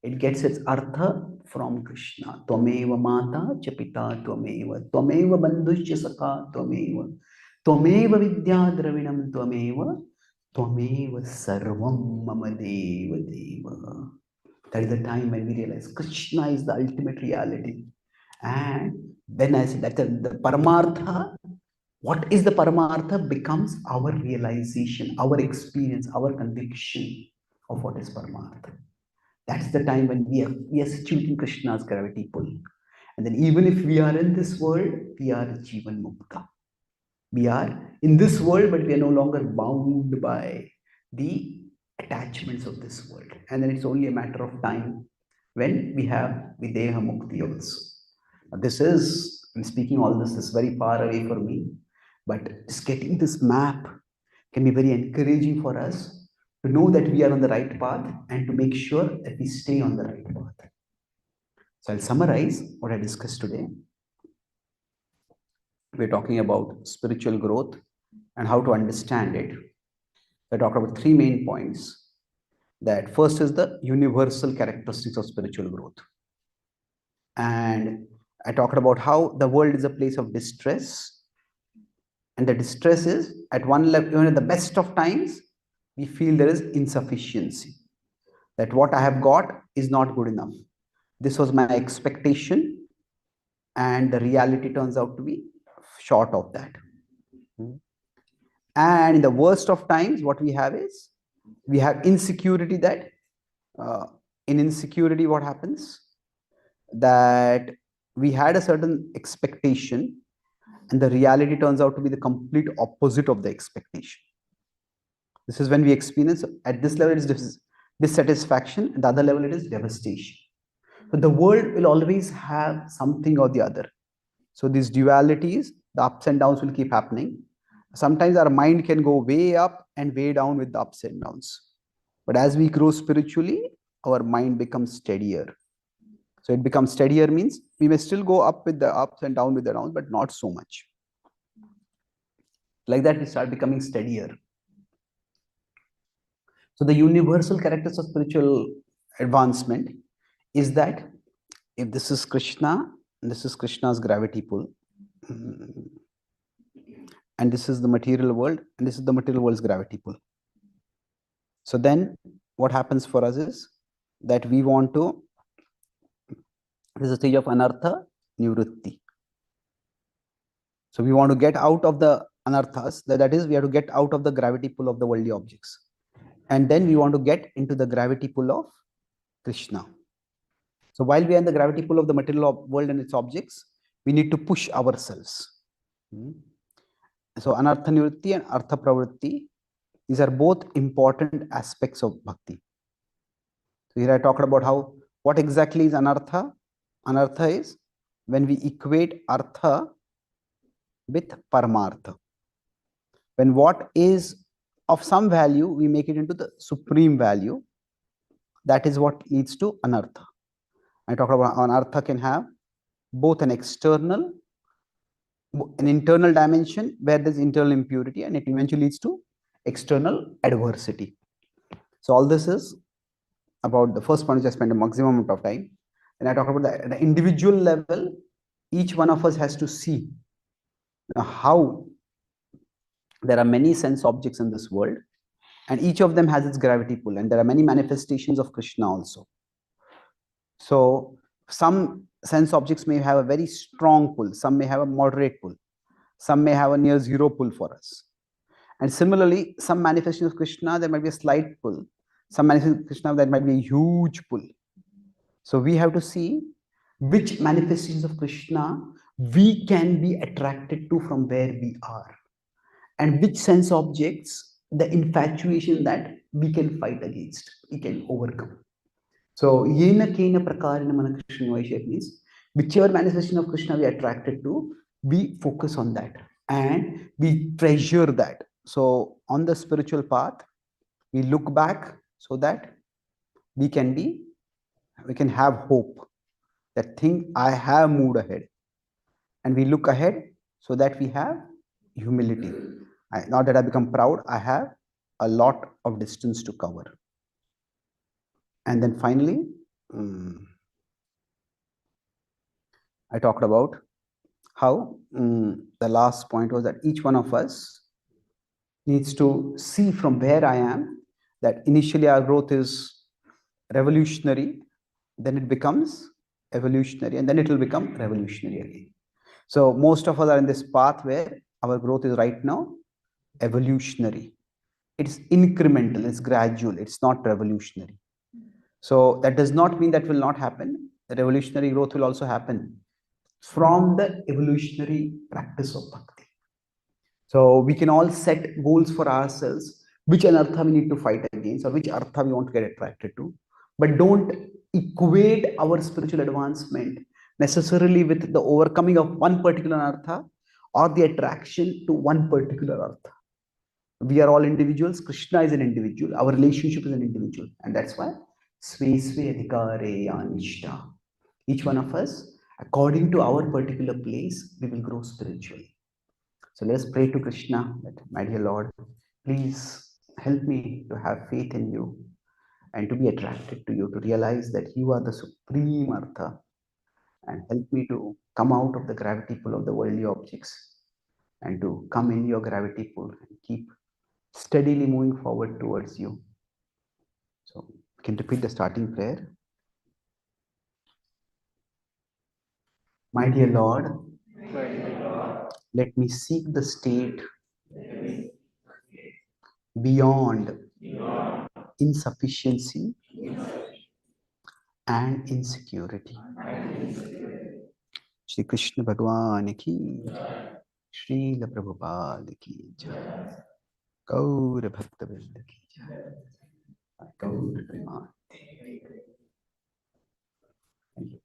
it gets its artha from Krishna. Tvameva mata cha pita tvameva, tvameva bandhusya saka tvameva, tvameva vidya dravinam tvameva, tvameva sarvam mama deva deva. That is the time when we realize Krishna is the ultimate reality. And when I say that the Paramartha, what is the Paramartha becomes our realization, our experience, our conviction of what is Paramartha. That's the time when we are situating Krishna's gravity pull. And then even if we are in this world, we are Jivan Mukta. We are in this world, but we are no longer bound by the attachments of this world. And then it's only a matter of time when we have Videha Mukti also. I'm speaking all this is very far away for me, but just getting this map can be very encouraging for us to know that we are on the right path and to make sure that we stay on the right path. So I'll summarize what I discussed today. We're talking about spiritual growth and how to understand it. I talked about three main points. That first is the universal characteristics of spiritual growth. And I talked about how the world is a place of distress. And the distress is at one level, even at the best of times, we feel there is insufficiency. That what I have got is not good enough. This was my expectation, and the reality turns out to be short of that. And in the worst of times, what we have is we have insecurity. That in insecurity, what happens? That we had a certain expectation, and the reality turns out to be the complete opposite of the expectation. This is when we experience, at this level, it is dissatisfaction, and the other level, it is devastation. But the world will always have something or the other. So these dualities, the ups and downs will keep happening. Sometimes our mind can go way up and way down with the ups and downs. But as we grow spiritually, our mind becomes steadier. So it becomes steadier means we may still go up with the ups and down with the downs, but not so much. Like that, we start becoming steadier. So the universal characters of spiritual advancement is that if this is Krishna, this is Krishna's gravity pull, and this is the material world, and this is the material world's gravity pull. So then what happens for us is that we want to, this is a stage of anartha nivritti. So we want to get out of the anarthas, that is, we have to get out of the gravity pull of the worldly objects. And then we want to get into the gravity pull of Krishna. So while we are in the gravity pull of the material world and its objects, we need to push ourselves. So anartha nivritti and artha pravritti, these are both important aspects of bhakti. So here I talked about how, what exactly is anartha? Anartha is when we equate artha with paramartha. When what is of some value, we make it into the supreme value. That is what leads to anartha. I talked about how anartha can have both an internal dimension where there's internal impurity, and it eventually leads to external adversity. So all this is about the first point, which I spent a maximum amount of time. And I talk about the individual level, each one of us has to see how there are many sense objects in this world, and each of them has its gravity pull, and there are many manifestations of Krishna also. So some sense objects may have a very strong pull, some may have a moderate pull, some may have a near zero pull for us. And similarly, some manifestations of Krishna, there might be a slight pull. Some manifestations of Krishna, there might be a huge pull. So we have to see which manifestations of Krishna we can be attracted to from where we are, and which sense objects, the infatuation that we can fight against, we can overcome. So yena kena prakarena mana Krishna Vaishya means whichever manifestation of Krishna we are attracted to, we focus on that and we treasure that. So on the spiritual path, we look back so that we can have hope that I have moved ahead, and we look ahead so that we have humility. Not that I become proud, I have a lot of distance to cover. And then finally, I talked about how the last point was that each one of us needs to see from where I am, that initially our growth is revolutionary, then it becomes evolutionary, and then it will become revolutionary again. So most of us are in this path where our growth is right now evolutionary. It's incremental, it's gradual, it's not revolutionary. So that does not mean that will not happen. The revolutionary growth will also happen from the evolutionary practice of bhakti. So we can all set goals for ourselves, which anartha we need to fight against, or which artha we want to get attracted to. But don't equate our spiritual advancement necessarily with the overcoming of one particular artha or the attraction to one particular artha. We are all individuals. Krishna is an individual. Our relationship is an individual. And that's why Sve Sve Adhikare Anishta. Each one of us, according to our particular place, we will grow spiritually. So let us pray to Krishna that, my dear Lord, please help me to have faith in you and to be attracted to you, to realize that you are the supreme artha, and help me to come out of the gravity pull of the worldly objects and to come in your gravity pull and keep steadily moving forward towards you. So we can repeat the starting prayer. My dear Lord, let me seek the state beyond insufficiency and insecurity. Shri Krishna Bhagwan ki, Srila Prabhupada ki jai, Gaura Bhakta Vrinda ki jai, Gaura Premanande. Thank you.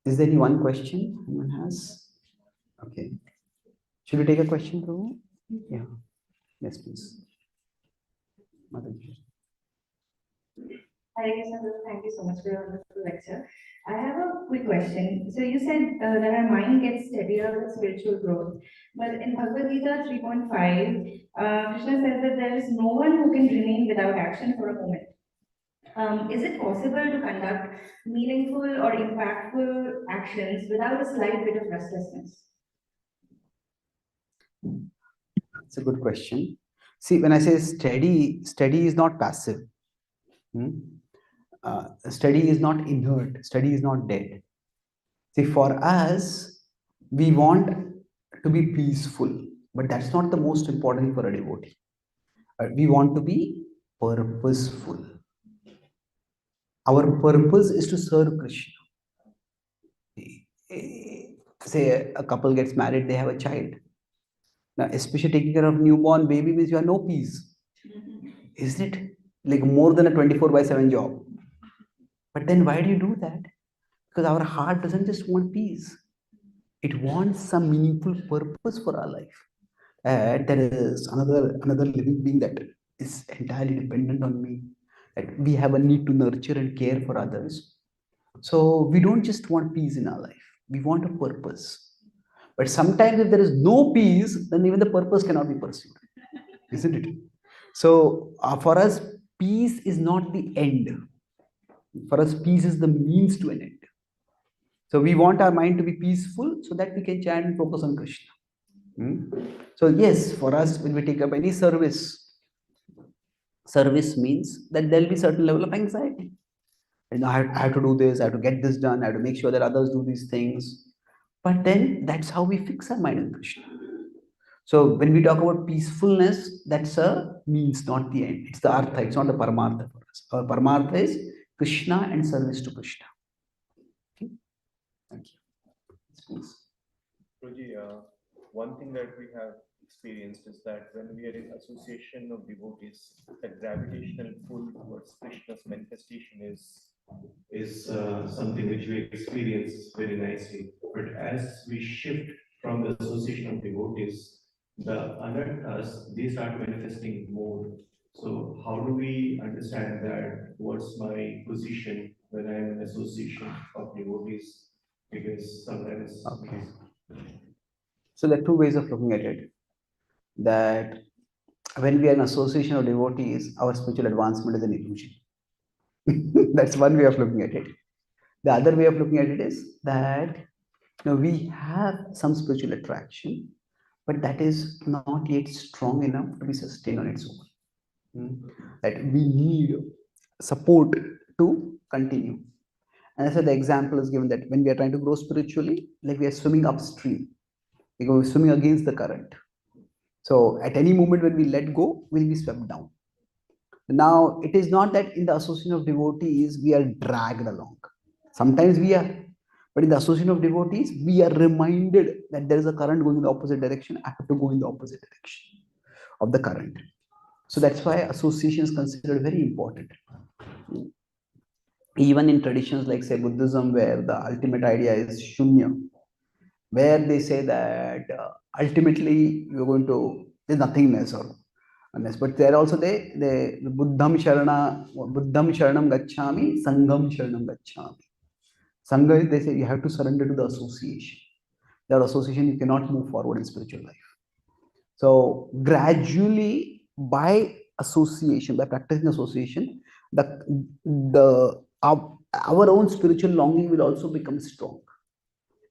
Is there any one question anyone has? Okay. Should we take a question, Prabhu? Yeah. Yes, please. Mataji. Hare Krishna, Guru. Thank you so much for your wonderful lecture. I have a quick question. So you said that our mind gets steadier with spiritual growth, but in Bhagavad Gita 3.5, Krishna says that there is no one who can remain without action for a moment. Is it possible to conduct meaningful or impactful actions without a slight bit of restlessness? It's a good question. See, when I say steady, steady is not passive. Steady is not inert. Steady is not dead. See, for us, we want to be peaceful, but that's not the most important thing for a devotee. We want to be purposeful. Our purpose is to serve Krishna. Say a couple gets married, they have a child. Now, especially taking care of newborn baby means you have no peace. Isn't it? Like more than a 24/7 job. But then why do you do that? Because our heart doesn't just want peace. It wants some meaningful purpose for our life. There is another living being that is entirely dependent on me. That we have a need to nurture and care for others. So we don't just want peace in our life. We want a purpose. But sometimes if there is no peace, then even the purpose cannot be pursued. Isn't it? So for us, peace is not the end. For us, peace is the means to an end. So we want our mind to be peaceful so that we can chant and focus on Krishna. So yes, for us, when we take up any service means that there will be certain level of anxiety. I have to do this, I have to get this done, I have to make sure that others do these things. But then that's how we fix our mind in Krishna. So when we talk about peacefulness, that's a means, not the end. It's the artha, it's not the paramartha for us. Our paramartha is Krishna and service to Krishna. Okay? Thank you. Please. Guruji, one thing that we have experienced is that when we are in association of devotees, the gravitational pull towards Krishna's manifestation is something which we experience very nicely. But as we shift from the association of devotees, the anarthas, they start manifesting more. So how do we understand that what's my position when I'm in association of devotees? Because sometimes Okay. So there are two ways of looking at it. That when we are in association of devotees, our spiritual advancement is an illusion. That's one way of looking at it. The other way of looking at it is that we have some spiritual attraction, but that is not yet strong enough to be sustained on its own. That we need support to continue. And so the example is given that when we are trying to grow spiritually, like we are swimming upstream, like we're swimming against the current. So at any moment when we let go, we'll be swept down. Now, it is not that in the association of devotees, we are dragged along. Sometimes we are. But in the association of devotees, we are reminded that there is a current going in the opposite direction. I have to go in the opposite direction of the current. So that's why association is considered very important. Even in traditions like, say, Buddhism, where the ultimate idea is shunya, where they say that ultimately you're going to, there's nothingness or oneness. But there also they Buddham Sharanam Gacchami, Sangham Sharanam Gacchami. Sangha is, they say you have to surrender to the association. Without association, you cannot move forward in spiritual life. So gradually, by association, by practicing association, our own spiritual longing will also become strong.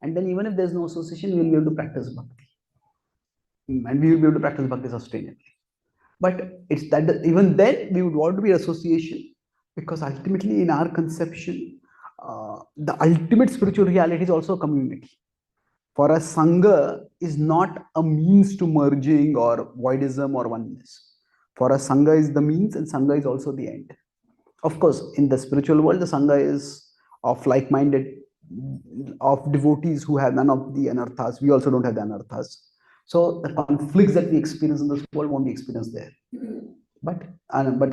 And then even if there's no association, we will be able to practice bhakti. And we will be able to practice bhakti sustainably. But it's that even then we would want to be association, because ultimately in our conception, the ultimate spiritual reality is also a community. For us, Sangha is not a means to merging or voidism or oneness. For us, Sangha is the means and Sangha is also the end. Of course, in the spiritual world, the Sangha is of like-minded, of devotees who have none of the anarthas. We also don't have the anarthas. So the conflicts that we experience in this world won't be experienced there. But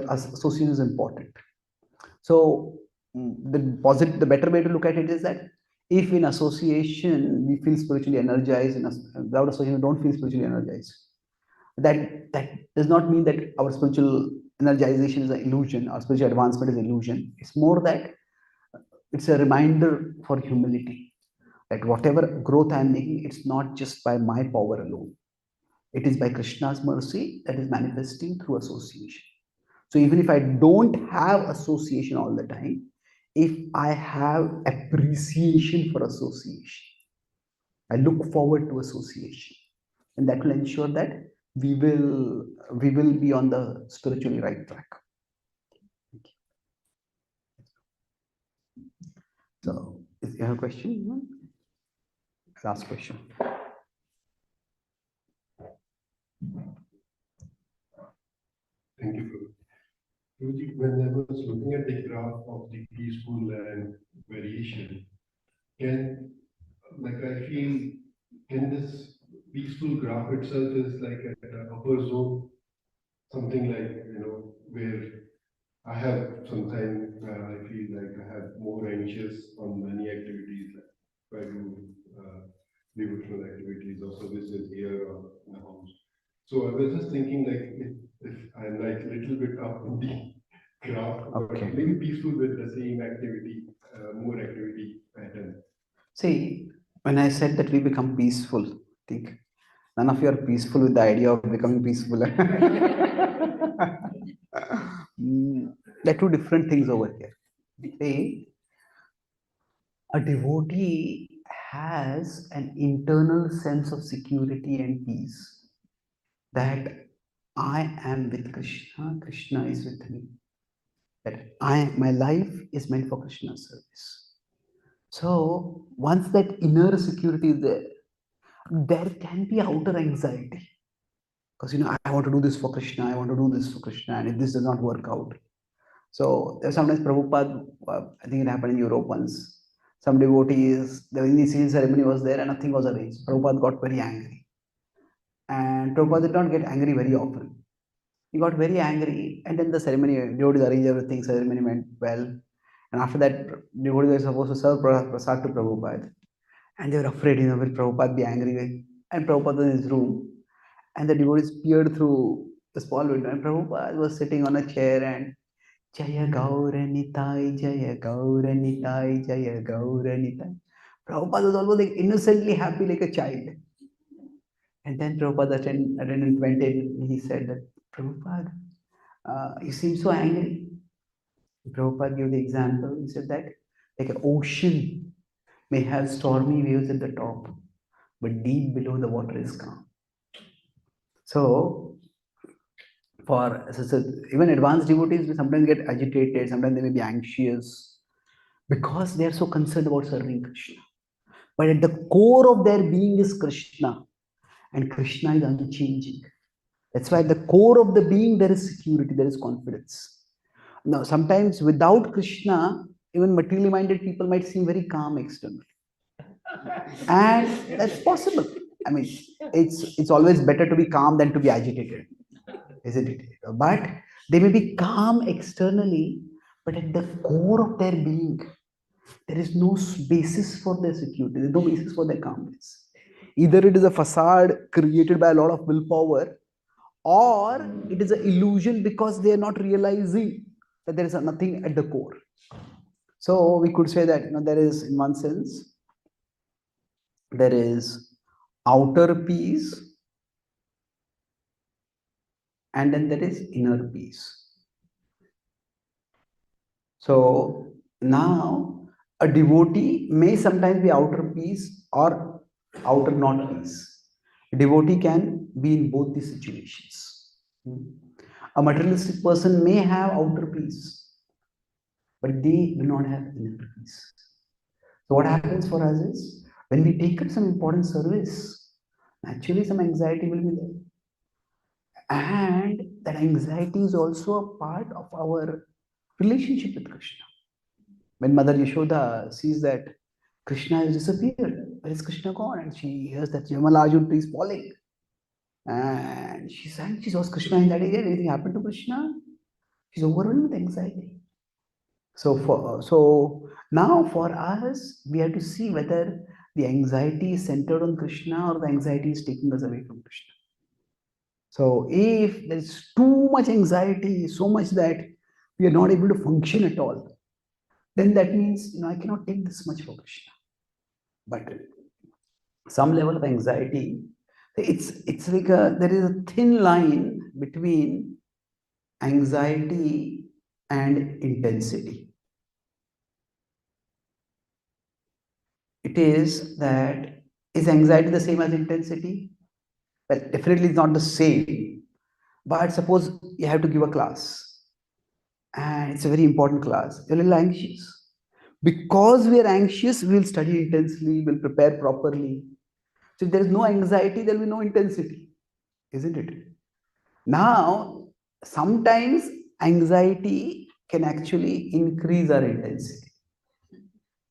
association is important. So the better way to look at it is that if in association we feel spiritually energized, without association we don't feel spiritually energized. That does not mean that our spiritual energization is an illusion or spiritual advancement is illusion. It's more that it's a reminder for humility that whatever growth I'm making, it's not just by my power alone. It is by Krishna's mercy that is manifesting through association. So even if I don't have association all the time, if I have appreciation for association, I look forward to association, and that will ensure that we will be on the spiritually right track. So, is you have a question? Last question. Thank you, Prabhu. Prabhuji, when I was looking at the graph of the peaceful and variation, I feel, can this peaceful graph itself is like at an upper zone, something like, where I have sometimes where I feel like I have more anxious on many activities, like if I do devotional activities or services here or in the house. So I was just thinking, like, if I'm like a little bit up in the graph, Okay. maybe peaceful with the same activity, more activity pattern. See, when I said that we become peaceful, I think none of you are peaceful with the idea of becoming peaceful. There are two different things over here. See, a devotee has an internal sense of security and peace that I am with Krishna, Krishna is with me. That my life is meant for Krishna's service. So once that inner security is there, there can be outer anxiety. Because I want to do this for Krishna, I want to do this for Krishna, and if this does not work out. So there's sometimes Prabhupada, I think it happened in Europe once. Some devotees, the initiation ceremony was there and nothing was arranged. Prabhupada got very angry. And Prabhupada did not get angry very often. He got very angry, and then the ceremony, devotees arranged everything, ceremony went well. And after that, devotees were supposed to serve prasad to Prabhupada. And they were afraid, will Prabhupada be angry? And Prabhupada was in his room. And the devotees peered through the small window, and Prabhupada was sitting on a chair and Jaya Gauranitai, Jaya Gauranitai, Jaya Gauranitai. Prabhupada was almost like innocently happy like a child. And then Prabhupada attendant went in, he said that, Prabhupada, you seem so angry. Prabhupada gave the example, he said that like an ocean may have stormy waves at the top, but deep below the water is calm. So, even advanced devotees will sometimes get agitated, sometimes they may be anxious because they are so concerned about serving Krishna. But at the core of their being is Krishna, and Krishna is unchanging. That's why at the core of the being there is security, there is confidence. Now, sometimes without Krishna, even materially minded people might seem very calm externally. And that's possible. I mean, it's always better to be calm than to be agitated, isn't it? But they may be calm externally, but at the core of their being, there is no basis for their security, there's no basis for their calmness. Either it is a facade created by a lot of willpower, or it is an illusion because they are not realizing that there is nothing at the core. So we could say that there is, in one sense, there is outer peace, and then there is inner peace. So now a devotee may sometimes be outer peace or outer not peace. A devotee can be in both these situations. A materialistic person may have outer peace, but they do not have inner peace. So what happens for us is, when we take up some important service, naturally some anxiety will be there. And that anxiety is also a part of our relationship with Krishna. When Mother Yashoda sees that Krishna has disappeared, where is Krishna gone? And she hears that Yamalajun tree is falling. And she's anxious, was Krishna in that area? Anything happened to Krishna? She's overwhelmed with anxiety. So now for us, we have to see whether the anxiety is centered on Krishna or the anxiety is taking us away from Krishna. So if there is too much anxiety, so much that we are not able to function at all, then that means I cannot take this much for Krishna. But some level of anxiety, it's like there is a thin line between anxiety and intensity. It is that, is anxiety the same as intensity? Well, definitely it's not the same. But suppose you have to give a class and it's a very important class, you're a little anxious. Because we are anxious, we will study intensely, we'll prepare properly. So if there is no anxiety, there will be no intensity, isn't it? Now, sometimes anxiety can actually increase our intensity.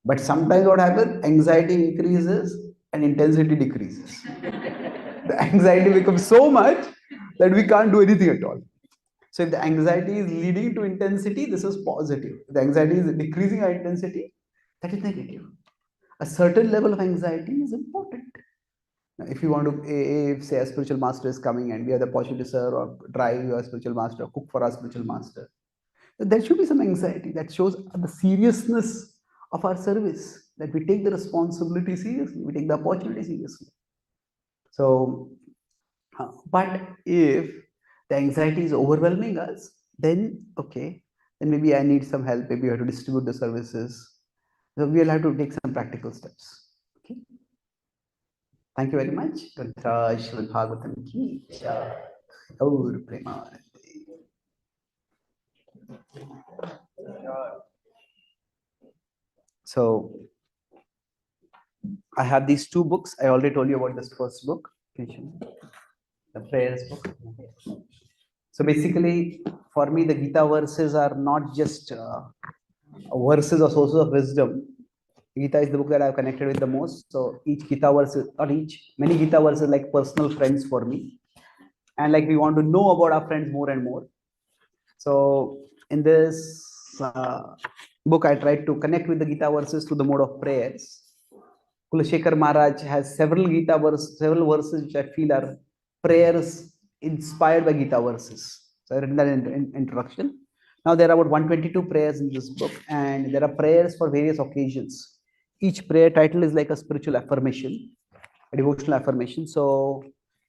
But sometimes what happens? Anxiety increases and intensity decreases. The anxiety becomes so much that we can't do anything at all. So if the anxiety is leading to intensity, this is positive. If the anxiety is decreasing our intensity, that is negative. A certain level of anxiety is important. Now, if you want to, if say a spiritual master is coming and we have the opportunity to serve or drive your spiritual master, cook for our spiritual master, there should be some anxiety that shows the seriousness of our service, that we take the responsibility seriously, we take the opportunity seriously. So, but if the anxiety is overwhelming us, then okay, then maybe I need some help. Maybe we have to distribute the services. So we'll have to take some practical steps. Okay. Thank you very much. Grantaraj Srimad Bhagavatam ki jai. Gaur Premanande. So I have these two books. I already told you about this first book, the prayers book. So basically, for me, the Gita verses are not just verses or sources of wisdom. Gita is the book that I've connected with the most. So each Gita verse, or many Gita verses like personal friends for me. And like we want to know about our friends more and more. So in this book, I tried to connect with the Gita verses through the mode of prayers. Kulashekar Maharaj has several several verses which I feel are prayers inspired by Gita verses. So I read that in introduction. Now there are about 122 prayers in this book, and there are prayers for various occasions. Each prayer title is like a spiritual affirmation, a devotional affirmation. So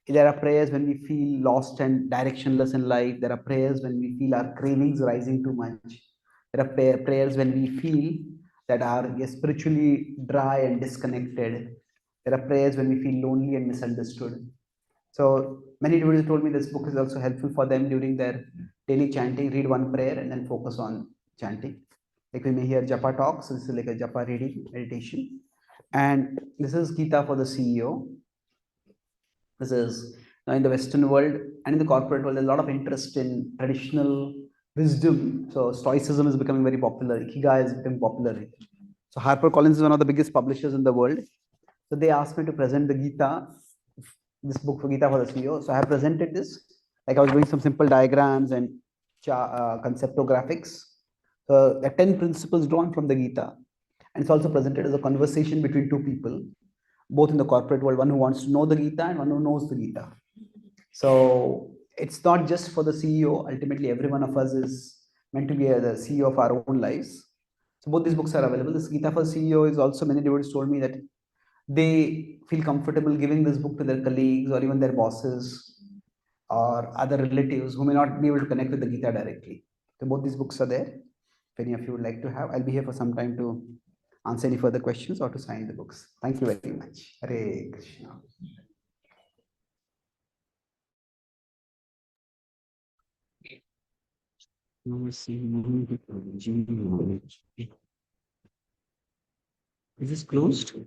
there are prayers when we feel lost and directionless in life. There are prayers when we feel our cravings rising too much. There are prayers when we feel that are spiritually dry and disconnected. There are prayers when we feel lonely and misunderstood. So many devotees told me this book is also helpful for them during their daily chanting. Read one prayer and then focus on chanting. Like we may hear Japa talks. So this is like a Japa reading meditation. And this is Gita for the CEO. This is in the Western world and in the corporate world, there's a lot of interest in traditional wisdom. So Stoicism is becoming very popular. Ikigai is becoming popular. So HarperCollins is one of the biggest publishers in the world. So they asked me to present the Gita, this book for Gita for the CEO. So I have presented this. Like I was doing some simple diagrams and conceptographics. So there are 10 principles drawn from the Gita. And it's also presented as a conversation between two people, both in the corporate world, one who wants to know the Gita and one who knows the Gita. So it's not just for the CEO. Ultimately, every one of us is meant to be the CEO of our own lives. So both these books are available. This Gita for CEO is also, many devotees told me that they feel comfortable giving this book to their colleagues or even their bosses or other relatives who may not be able to connect with the Gita directly. So both these books are there. If any of you would like to have, I'll be here for some time to answer any further questions or to sign the books. Thank you very much. Hare Krishna. Is this closed?